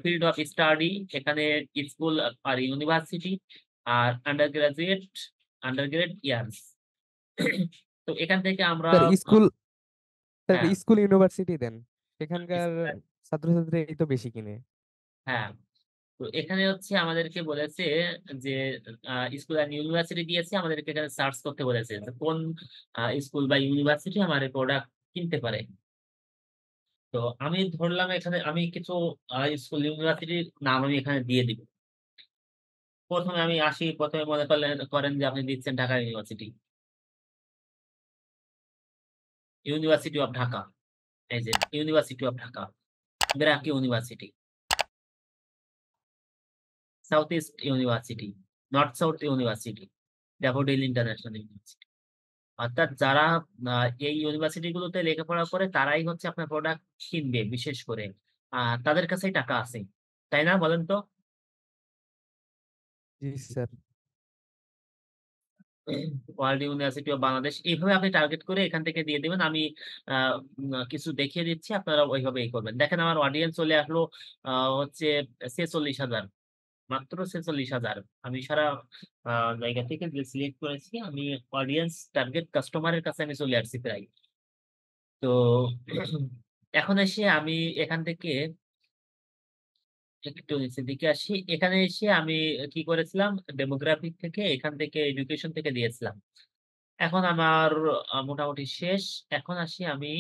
Speaker 1: ফিল্ড অফ স্টাডি, এখানে স্কুল আর ইউনিভার্সিটি, আর আন্ডার গ্রাজুয়েট, আন্ডারগ্রেড ইয়ার্স। তো এখান থেকে আমরা
Speaker 3: স্যার স্কুল স্যার
Speaker 1: হ্যাঁ
Speaker 3: স্কুল ইউনিভার্সিটি দেন, সেখানকার
Speaker 1: স্কুল-
Speaker 3: ছাত্রছাত্রী এই তো বেশি কিনে।
Speaker 1: হ্যাঁ, তো এখানে হচ্ছে আমাদেরকে বলেছে যে স্কুল অ্যান্ড ইউনিভার্সিটি দিয়েছে, আমাদেরকে এখানে সার্চ করতে বলেছে যে কোন স্কুল বা ইউনিভার্সিটি আমার এই প্রোডাক্ট কিনতে পারে। তো আমি ধরলাম এখানে আমি কিছু স্কুল ইউনিভার্সিটির নাম আমি এখানে দিয়ে দিব। প্রথমে আমি আসি, প্রথমে মনে করেন যে আপনি দিচ্ছেন Dhaka university, university of Dhaka, এই যে university of Dhaka, BRAC university, south east university, north south university, daffodil international university. অর্থাৎ যারা এই ইউনিভার্সিটি গুলোতে লেখাপড়া করে তারাই হচ্ছে আপনার প্রোডাক্ট কিনবে, বিশেষ করে তাদের কাছেই টাকা আছে, তাই না বলেন তো?
Speaker 3: জি sir.
Speaker 1: World university of Bangladesh, এইভাবে আপনি টার্গেট করে এখান থেকে দিয়ে দিবেন। আমি কিছু দেখিয়ে দিচ্ছি, আপনারা ওইভাবে করবেন। দেখেন আমার অডিয়েন্স চলে আসলো হচ্ছে 46,000, মাত্র 46,000। আমি সারা জায়গা থেকে যে সিলেক্ট করেছি, আমি অডিয়েন্স টার্গেট কাস্টমারের কাছে আমি চলে আসছি প্রায়। তো এখন এসে আমি এখান থেকে একটু নিচের দিকে আসি। এখানে এসে আমি কি করেছিলাম, ডেমোগ্রাফিক থেকে এখান থেকে এডুকেশন থেকে দিয়েছিলাম। এখন আমার মোটামুটি শেষ। এখন আসি আমি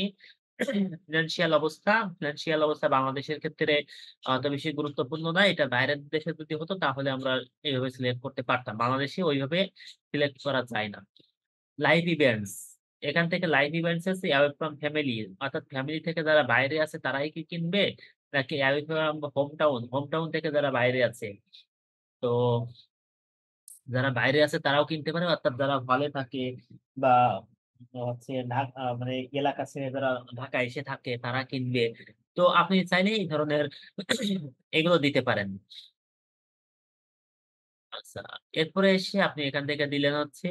Speaker 1: ফিনান্সিয়াল অবস্থা। ফিনান্সিয়াল অবস্থা বাংলাদেশের ক্ষেত্রে অত বেশি গুরুত্বপূর্ণ না। এটা বাইরের দেশে যদি হতো তাহলে আমরা এইভাবে সিলেক্ট করতে পারতাম। বাংলাদেশে ওইভাবে সিলেক্ট করা যায় না। লাইফ ইভেন্টস, এখান থেকে লাইফ ইভেন্টস আছে অ্যাওয়ে ফ্রম ফ্যামিলি, অর্থাৎ ফ্যামিলি থেকে যারা বাইরে আছে তারাই কি কিনবে, নাকি অ্যাওয়ে ফ্রম হোম টাউন থেকে যারা বাইরে আছে। তো যারা বাইরে আছে তারাও কিনতে পারে, অর্থাৎ যারা হলে থাকে বা হচ্ছে ঢাকা মানে এলাকা ছেড়ে যারা ঢাকা এসে থাকে তারা কিনবে। তো আপনি চাইলে এই ধরনের এগুলো দিতে পারেন। আচ্ছা, এরপরে এসে আপনি এখান থেকে দিলেন হচ্ছে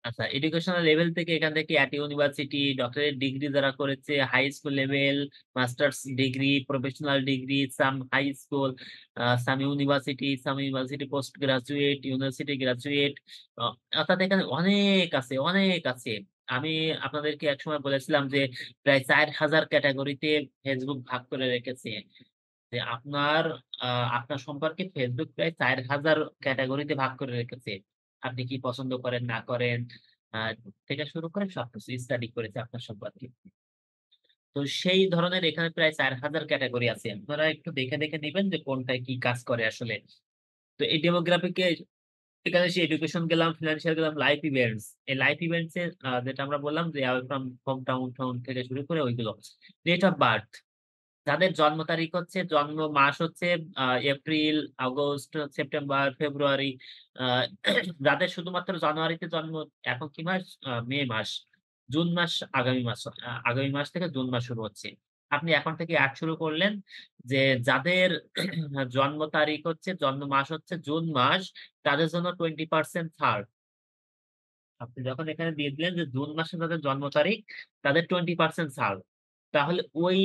Speaker 1: আচ্ছা, এডুকেশনাল লেভেল থেকে এখান থেকে অ্যাট ইউনিভার্সিটি, ডক্টরেট ডিগ্রি যারা করেছে, high school level, masters degree, professional degree, some high school, some university post graduate, university graduate, অর্থাৎ এখানে অনেক আছে, অনেক আছে। আমি আপনাদেরকে একসময় বলেছিলাম যে প্রায় 4,000 ক্যাটাগরিতে ফেসবুক ভাগ করে রেখেছে। যে আপনার সম্পর্কে ফেসবুক প্রায় 4,000 ক্যাটাগরিতে ভাগ করে রেখেছে। আপনি কি পছন্দ করেন না করেন থেকে শুরু করে সবকিছু স্টাডি করেছে আপনার সম্পর্কে। তো সেই ধরনের এখানে প্রায় 4,000 ক্যাটাগরি আছে। আপনারা একটু দেখে দেখে নিবেন যে কোনটায় কি কাজ করে আসলে। তো এই ডেমোগ্রাফিকে এখানে এসে এডুকেশন গেলাম, ফিনান্সিয়াল গেলাম, লাইফ ইভেন্টস। এই লাইফ ইভেন্টস এর যেটা আমরা বললাম যে ফ্রম হোম টাউন থেকে শুরু করে ওইগুলো। ডেট অফ বার্থ, যাদের জন্ম তারিখ হচ্ছে, জন্ম মাস হচ্ছে এপ্রিল, আগস্ট, সেপ্টেম্বর, ফেব্রুয়ারি, আহ, যাদের শুধুমাত্র জানুয়ারিতে জন্ম, এখন কি মাস, মে মাস, জুন মাস, আগামী মাস থেকে জুন মাস শুরু হচ্ছে। আপনি এখন থেকে অ্যাড শুরু করলেন যে যাদের জন্ম তারিখ হচ্ছে, জন্ম মাস হচ্ছে জুন মাস, তাদের জন্য 20% ছাড়। আপনি যখন এখানে দিয়ে দিলেন যে জুন মাসে যাদের জন্ম তারিখ তাদের 20% ছাড়, তাহলে ওই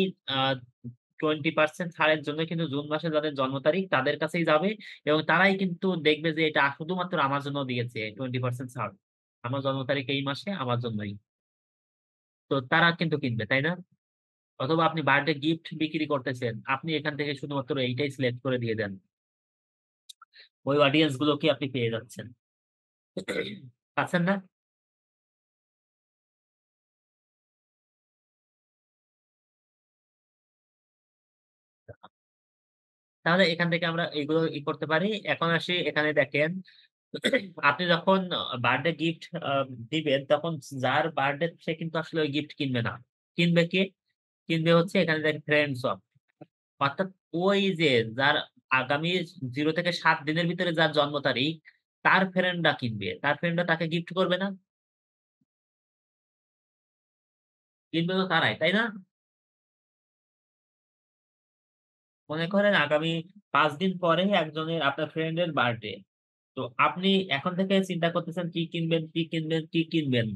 Speaker 1: 20% ছাড়ের জন্য কিন্তু জুন মাসে যাদের জন্ম তারিখ তাদের কাছেই যাবে, এবং তারাই কিন্তু দেখবে যে এটা শুধুমাত্র আমার জন্য দিয়েছে 20% ছাড়, আমার জন্ম তারিখ এই মাসে, আমার জন্যই। তো তারা কিন্তু কিনবে, তাই না? অথবা আপনি বার্থডে গিফট বিক্রি করতেছেন, আপনি এখান থেকে শুধুমাত্র এইটাই সিলেক্ট করে দিয়ে দেন, ওই অডিয়েন্স গুলোকে আপনি পেয়ে যাচ্ছেন। পাচ্ছেন না? তাহলে এখান থেকে আমরা এগুলো করতে পারি। এখন আসি, এখানে দেখেন আপনি যখন বার্থডে গিফট দিবেন তখন যার বার্থডে সে কিন্তু আসলে ওই গিফট কিনবে না। কিনবে কে? কিনবে হচ্ছে এখানে দেখেন ফ্রেন্ডস অফ, অর্থাৎ ওই যে যার আগামী 0 থেকে 7 দিনের ভিতরে যার জন্ম তারিখ, তার ফ্রেন্ডরা কিনবে। তার ফ্রেন্ডরা তাকে গিফট করবে না? কিনবে তো তারাই, তাই না? মনে করেন আগামী 5 দিন পরে একজনের আপনার ফ্রেন্ডের বার্থডে। তো আপনি এখন থেকে চিন্তা করতেছেন কি কিনবেন, কি কিনবেন, কি কিনবেন।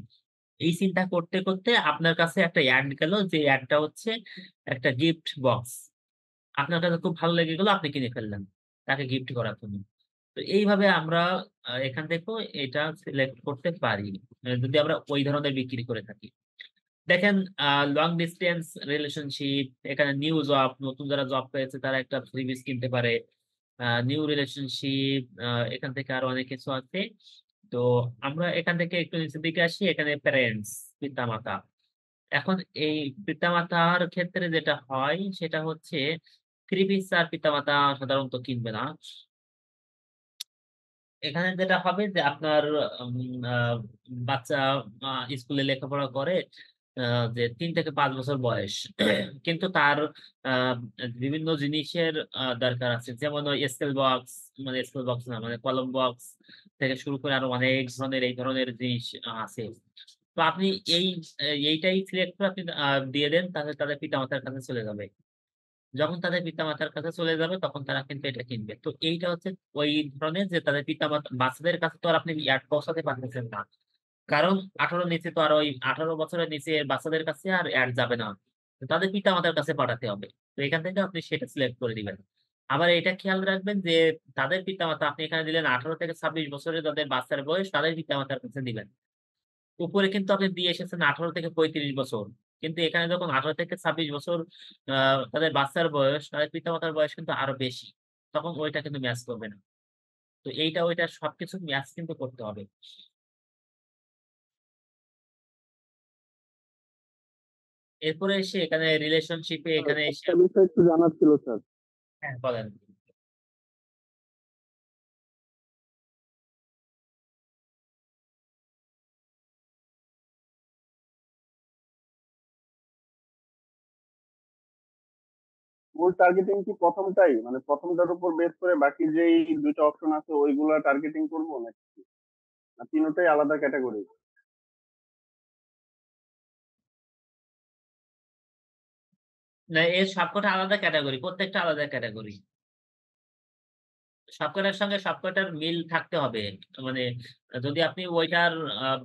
Speaker 1: এই চিন্তা করতে করতে আপনার কাছে একটা অ্যাড গেল, যে অ্যাডটা হচ্ছে একটা গিফট বক্স। আপনার কাছে খুব ভালো লেগে গেল, আপনি কিনে ফেললেন। তাকে গিফট করার জন্য। তো এইভাবে আমরা এখান থেকেও এটা সিলেক্ট করতে পারি। যদি আমরা ওই ধরনের বিক্রি করে থাকি। দেখেন লং ডিসট্যান্স রিলেশনশিপ, এখানে নিউ জব, নতুন যারা জব পেয়েছে তারা একটা ফ্রিবিস কিনতে পারে। নিউ রিলেশনশিপ, এখান থেকে আরো অনেক কিছু আছে। তো আমরা এখান থেকে একটু নিচের দিকে আসি, এখানে প্যারেন্টস, পিতামাতা। এখন এই পিতামাতার ক্ষেত্রে যেটা হয় সেটা হচ্ছে ফ্রিবিস আর পিতামাতা সাধারণত কিনবে না। এখানে যেটা হবে যে আপনার উম আ বাচ্চা স্কুলে লেখাপড়া করে যে ৩ থেকে ৫ বছর বয়স। কিন্তু তার আ বিভিন্ন জিনিসের দরকার আছে। যেমন ওই স্কেল বক্স, মানে স্কেল বক্স না, মানে কলম বক্স থেকে শুরু করে আরো অনেক ধরনের এই ধরনের জিনিস আছে। তো আপনি এই এইটাই সিলেক্ট করে আপনি দিয়ে দেন, তাহলে তাদের পিতামাতার কাছে চলে যাবে। যখন তাদের পিতামাতার কাছে চলে যাবে তখন তারা কিন্তু এটা কিনবে। তো এইটা হচ্ছে ওই ধরনের যে তাদের পিতামাতা, বাচ্চাদের কাছে তো আর আপনি এড পৌঁছাতে পারতেছেন না। কারণ 18 নিচে তো আর ওই 18 বছরের নিচে বাচ্চাদের কাছে আর এড যাবে না। তো তাদের পিতামাতার কাছে পাঠাতে হবে। তো এখান থেকে আপনি সেটা সিলেক্ট করে দিবেন। আবার এটা খেয়াল রাখবেন যে তাদের পিতামাতা আপনি এখানে দিলেন 18 থেকে 26 বছরের যাদের বাচ্চার বয়স তাদের পিতামাতার কাছে দিবেন। উপরে কিন্তু আপনি দিয়ে এসেছেন 18 থেকে 35 বছর। কিন্তু এখানে যখন 18 থেকে 26 বছর আ তাদের বাচ্চার বয়স, তাদের পিতামাতার বয়স কিন্তু আরো বেশি। তখন ওইটা কিন্তু ম্যাচ করবে না। তো এইটা ওইটা সবকিছু ম্যাচ কিন্তু করতে হবে। এরপরে এসে এখানে রিলেশনশিপ এ
Speaker 2: স্যার,
Speaker 1: এখানে এসে
Speaker 2: একটা বিষয় একটু জানার ছিল স্যার।
Speaker 1: হ্যাঁ, বলেন।
Speaker 2: মূল টার্গেটিং কি প্রথমটাই, মানে প্রথমটার উপর বেস করে বাকি যেই ২ টা অপশন আছে ওইগুলা টার্গেটিং করব নাকি না তিনটাই আলাদা ক্যাটেগরি?
Speaker 1: না, এর সবকটা আলাদা ক্যাটেগরি। প্রত্যেকটা আলাদা ক্যাটেগরি। সবকটার সঙ্গে সবকটার মিল থাকতে হবে। মানে যদি আপনি ওইটার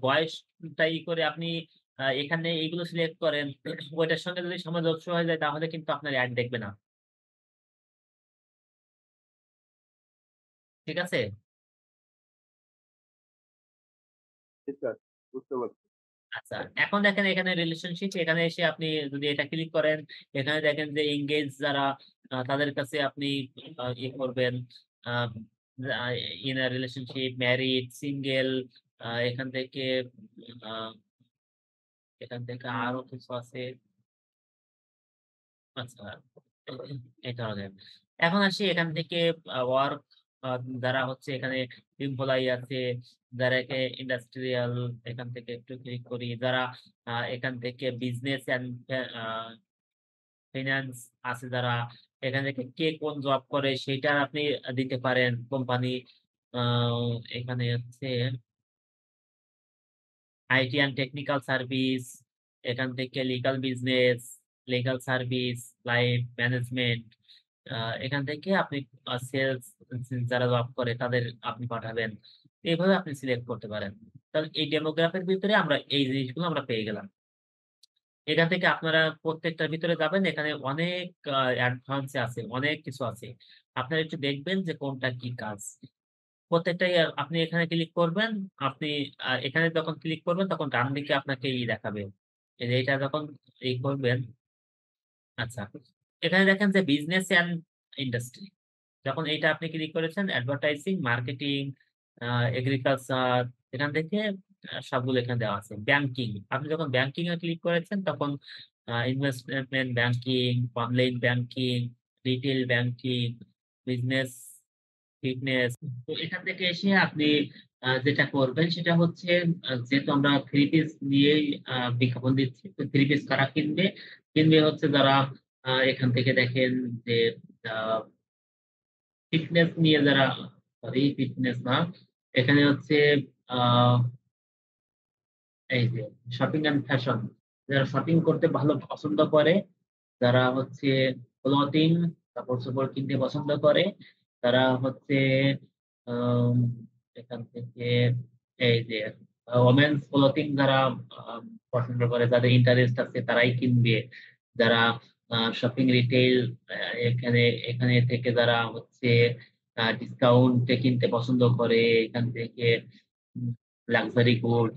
Speaker 1: বয়সটা করে আপনি এখানে এইগুলো সিলেক্ট করেন, ওইটার সঙ্গে যদি সামঞ্জস্য হয়ে যায় তাহলে কিন্তু আপনার এড দেখবে না। ঠিক আছে?
Speaker 2: ঠিক স্যার, বুঝতে পারছি।
Speaker 1: আচ্ছা, এখন দেখেন এখানে রিলেশনশিপ, এখানে এসে আপনি যদি এটা ক্লিক করেন, এখানে দেখেন যে এনগেজ যারা তাদের কাছে আপনি ইয়ে করবেন uh uh in a relationship, married, single, এখান থেকে আ এখান থেকে আরো কিছু আছে। আচ্ছা, এই ধরনের। এখন আসি এখান থেকে ওয়ার্ক, আ যারা হচ্ছে এখানে এমপ্লয়ি আছে, যারা ইন্ডাস্ট্রিয়াল, এখান থেকে একটু ক্লিক করি। যারা এখান থেকে বিজনেস অ্যান্ড আ ফিন্যান্স আছে যারা, এখান থেকে কে কোন জব করে সেইটা আপনি দিতে পারেন কোম্পানি। আ এখানে হচ্ছে আইটি অ্যান্ড টেকনিক্যাল সার্ভিস, এখান থেকে legal business, legal service, life management, uh এখান থেকে আপনি সেলস যারা জব করে তাদের আপনি পাঠাবেন। এভাবে আপনি সিলেক্ট করতে পারেন। তাহলে এই ডেমোগ্রাফির ভিতরে আমরা এই জিনিসগুলো আমরা পেয়ে গেলাম। এখান থেকে আপনারা প্রত্যেকটার ভিতরে যাবেন। এখানে অনেক অ্যাডভান্স এ আছে, অনেক কিছু আছে। আপনারা একটু দেখবেন যে কোনটা কি কাজ। প্রত্যেকটাই আপনি এখানে ক্লিক করবেন। আপনি এখানে যখন ক্লিক করবেন তখন ডান দিকে আপনাকে দেখাবে। এই যে এটা যখন করবেন, আচ্ছা। এখানে দেখেন যে বিজনেস অ্যান্ড ইন্ডাস্ট্রি। যখন এইটা আপনি ক্লিক করেছেন অ্যাডভার্টাইজিং, মার্কেটিং, আ এগ্রিকালচার, এখান থেকে সবগুলো এখানে দেওয়া আছে। ব্যাংকিং, আপনি যখন ব্যাংকিং এ ক্লিক করেছেন তখন investment banking, online banking, retail banking, business, fitness. তো এখান থেকে এসে আপনি যেটা করবেন সেটা হচ্ছে যেহেতু আমরা 3 পিস নিয়েই বিজ্ঞাপন দিচ্ছি। তো 3 পিস কারা কিনবে? কিনবে হচ্ছে যারা এখান থেকে দেখেন যে আ ফিটনেস নিয়ে যারা, সরি ফিটনেস না। এখানে হচ্ছে আ এই যে শপিং অ্যান্ড ফ্যাশন। যারা শপিং করতে ভালো পছন্দ করে, যারা হচ্ছে ক্লথিং, কাপড়-চোপড় কিনতে পছন্দ করে, তারা হচ্ছে আম এখান থেকে এই যে ওমেন্স ক্লথিং যারা আ পছন্দ করে, যাদের ইন্টারেস্ট আছে তারাই কিনবে। যারা শপিং রিটেইল, এখানে এখানে থেকে যারা হচ্ছে ডিসকাউন্টে কিনতে পছন্দ করে, এখান থেকে লাক্সারি গুড,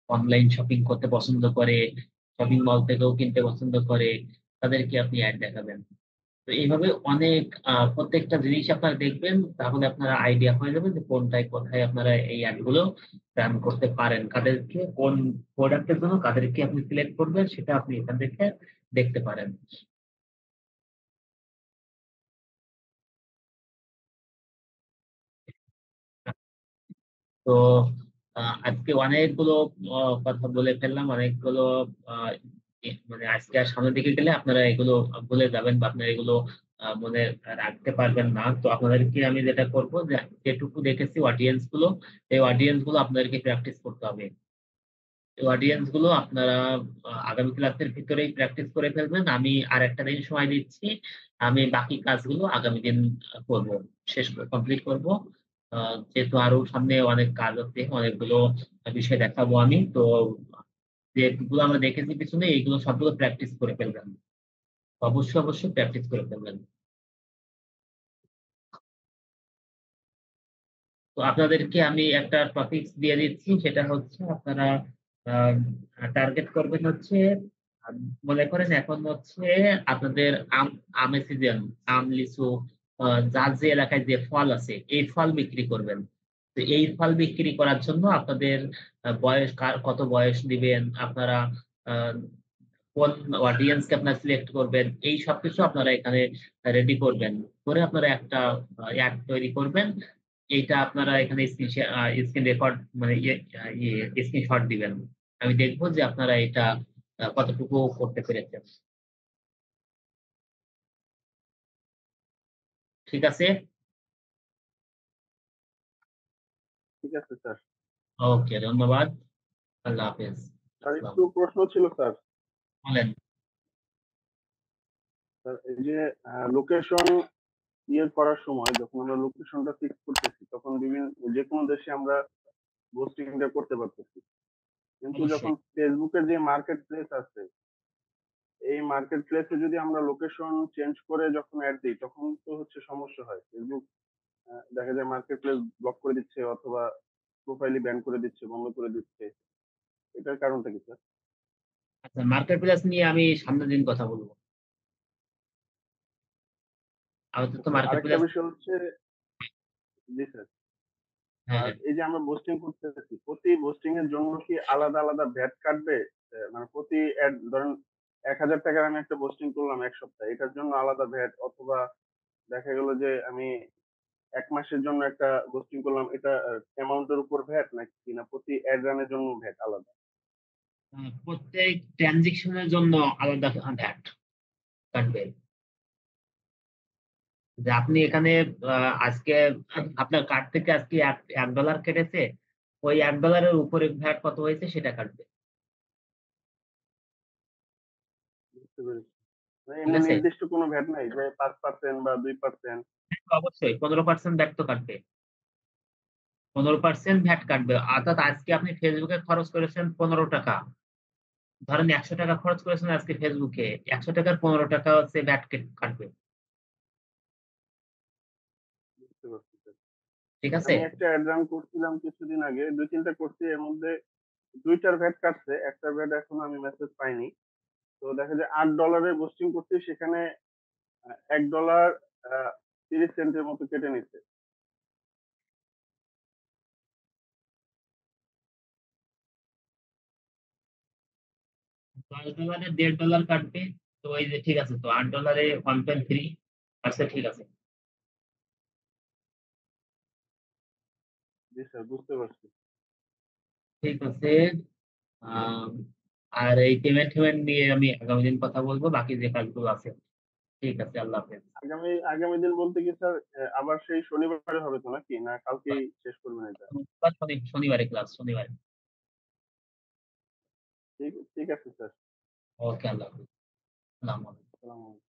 Speaker 1: অনলাইন শপিং করতে পছন্দ করে, শপিং মল থেকেও কিনতে পছন্দ করে, তাদেরকে আপনি অ্যাড দেখাবেন। তো এইভাবে অনেক প্রত্যেকটা জিনিস আপনারা দেখবেন, তাহলে আপনারা আইডিয়া হয়ে যাবে যে কোনটায় কোথায় আপনারা এই অ্যাড গুলো রান করতে পারেন, কাদেরকে কোন প্রোডাক্টের জন্য কাদেরকে আপনি সিলেক্ট করবেন সেটা আপনি এখান থেকে দেখতে পারেন। তো আজকে অনেকগুলো কথা বলে ফেললাম, অনেকগুলো আহ, মানে আজকে আর সামনের দিকে গেলে আপনারা এগুলো ভুলে যাবেন বা আপনারা এগুলো মনে রাখতে পারবেন না। তো আপনাদেরকে আমি যেটা করবো যে যেটুকু দেখেছি অডিয়েন্স গুলো, এই অডিয়েন্স গুলো আপনাদেরকে প্র্যাকটিস করতে হবে। এই অডিয়েন্স গুলো আপনারা আগামী ক্লাসের ভিতরেই প্র্যাকটিস করে ফেলবেন। আমি আর একটা দিন সময় দিচ্ছি, আমি বাকি কাজগুলো আগামী দিন করব, শেষ কমপ্লিট করব। যেহেতু আরো সামনে অনেক কাজ আছে, অনেকগুলো বিষয় দেখাবো আমি। তো যেগুলো আমরা দেখেছি পিছনে, এইগুলো সবগুলো প্র্যাকটিস করে ফেলবেন। অবশ্যই অবশ্যই প্র্যাকটিস করে ফেলবেন। তো আপনাদেরকে আমি একটা টপিক দিয়ে দিচ্ছি, সেটা হচ্ছে আপনারা টার্গেট করবেন হচ্ছে, আম, মনে করেন এখন হচ্ছে আপনাদের আমের সিজন, আম, লিচু, যার যে এলাকায় যে ফল আছে এই ফল বিক্রি করবেন। তো এই ফল বিক্রি করার জন্য আপনাদের বয়স কত বয়স দিবেন আপনারা, আহ, কোন অডিয়েন্সকে আপনারা সিলেক্ট করবেন, এই সবকিছু আপনারা এখানে রেডি করবেন, করে আপনারা একটা অ্যাড তৈরি করবেন। এইটা আপনারা এখানে স্ক্রিন রেকর্ড মানে স্ক্রিনশট দিবেন। আমি দেখবো যে আপনারা এটা কতটুকু করতে পেরেছেন। ঠিক আছে।
Speaker 2: ঠিক আছে স্যার।
Speaker 1: ওকে, ধন্যবাদ। আল্লাহ হাফেজ।
Speaker 2: স্যার
Speaker 1: আসসালাম।
Speaker 2: একটু প্রশ্ন ছিল স্যার।
Speaker 1: বলেন।
Speaker 2: স্যার এই যে লোকেশন করার সময় যখন আমরা লোকেশনটা ফিক্স করতেছি তখন বিভিন্ন যে কোনো দেশে আমরা পোস্টিংটা করতে পারতেছি, কিন্তু যখন
Speaker 1: অবশ্যই।
Speaker 2: ফেসবুকের যে মার্কেট প্লেস আছে এই মার্কেট প্লেসে যদি আমরা লোকেশন চেঞ্জ করে যখন অ্যাড দিই তখন তো হচ্ছে সমস্যা হয়। ফেসবুক দেখা যায় মার্কেট প্লেস ব্লক করে দিচ্ছে অথবা প্রোফাইলি ব্যান করে দিচ্ছে, বন্ধ করে দিচ্ছে। এটার কারণটা কি স্যার?
Speaker 1: আচ্ছা, মার্কেট প্লেস নিয়ে আমি সামনের দিন কথা বলবো। আমাদের তো
Speaker 2: স্যার
Speaker 1: মার্কেট
Speaker 2: আরেকটা
Speaker 1: প্লেস।
Speaker 2: বিষয় হচ্ছে, জি স্যার,
Speaker 1: হ্যাঁ,
Speaker 2: আর
Speaker 1: হ্যাঁ।
Speaker 2: এই যে আমরা পোস্টিং করতেছি প্রতি পোস্টিং এর জন্য কি আলাদা আলাদা ভ্যাট কাটবে? মানে প্রতি অ্যাড ধরেন 1,000 টাকার আমি একটা পোস্টিং করলাম এক সপ্তাহে, এটার জন্য আলাদা ভ্যাট, অথবা দেখা গেল যে আমি 1 মাসের জন্য একটা পোস্টিং করলাম, এটা অ্যামাউন্টের উপর ভ্যাট নাকি না প্রতি অ্যাড রানের জন্য ভ্যাট আলাদা?
Speaker 1: প্রত্যেক ট্রানজেকশনের জন্য আলাদা ভ্যাট কাটবে। যে আপনি এখানে আজকে আপনার কার্ড থেকে আজকে $1 কেটেছে, ওই $1 উপরে ভ্যাট কত হয়েছে সেটা কাটবে।
Speaker 2: বুঝতে পেরেছি। মানে
Speaker 1: ঠিক
Speaker 2: এমন
Speaker 1: আছে।
Speaker 2: নির্দিষ্ট কোনো ভ্যাট নাই যে 5% বা 2%?
Speaker 1: অবশ্যই 15% ভ্যাট তো কাটবে। 15% ভ্যাট কাটবে, অর্থাৎ আজকে আপনি ফেসবুকে খরচ করেছেন $15, ধরেন $100 খরচ করেছেন আজকে ফেসবুকে, $100 $15 হচ্ছে ভ্যাট কাটবে।
Speaker 2: বুঝতে পারছি স্যার।
Speaker 1: ঠিক আছে।
Speaker 2: আমি একটা অ্যাড রান করছিলাম কিছুদিন আগে, 2-3টা করছি, এর মধ্যে 2টার ভ্যাট কাটছে, একটার ভ্যাট এখনো আমি মেসেজ পাইনি। তো দেখা যায় $8 পোস্টিং করছি, সেখানে $1 30 সেন্টের মতো কেটে নিচ্ছে।
Speaker 1: $10 $1.5 কাটবে। তো ওই যে ঠিক আছে, তো $8 1.3 আচ্ছা, ঠিক আছে।
Speaker 2: জি স্যার, বুঝতে পারছি।
Speaker 1: ঠিক আছে। আম, আর এই পেমেন্ট টেমেন্ট নিয়ে আমি আগামী দিন কথা বলবো, বাকি যে কাজগুলো আছে। ঠিক আছে, আল্লাহ হাফেজ।
Speaker 2: আগামী আগামী দিন বলতে কি স্যার, আবার সেই শনিবারে হবে তো নাকি, না কালকেই শেষ করবেন এটা?
Speaker 1: শনিবারে ক্লাস, শনিবারে।
Speaker 2: ঠিক ঠিক আছে স্যার।
Speaker 1: ওকে, আল্লাহ হাফেজ। আসসালামু আলাইকুম।
Speaker 2: আসসালামু আলাইকুম।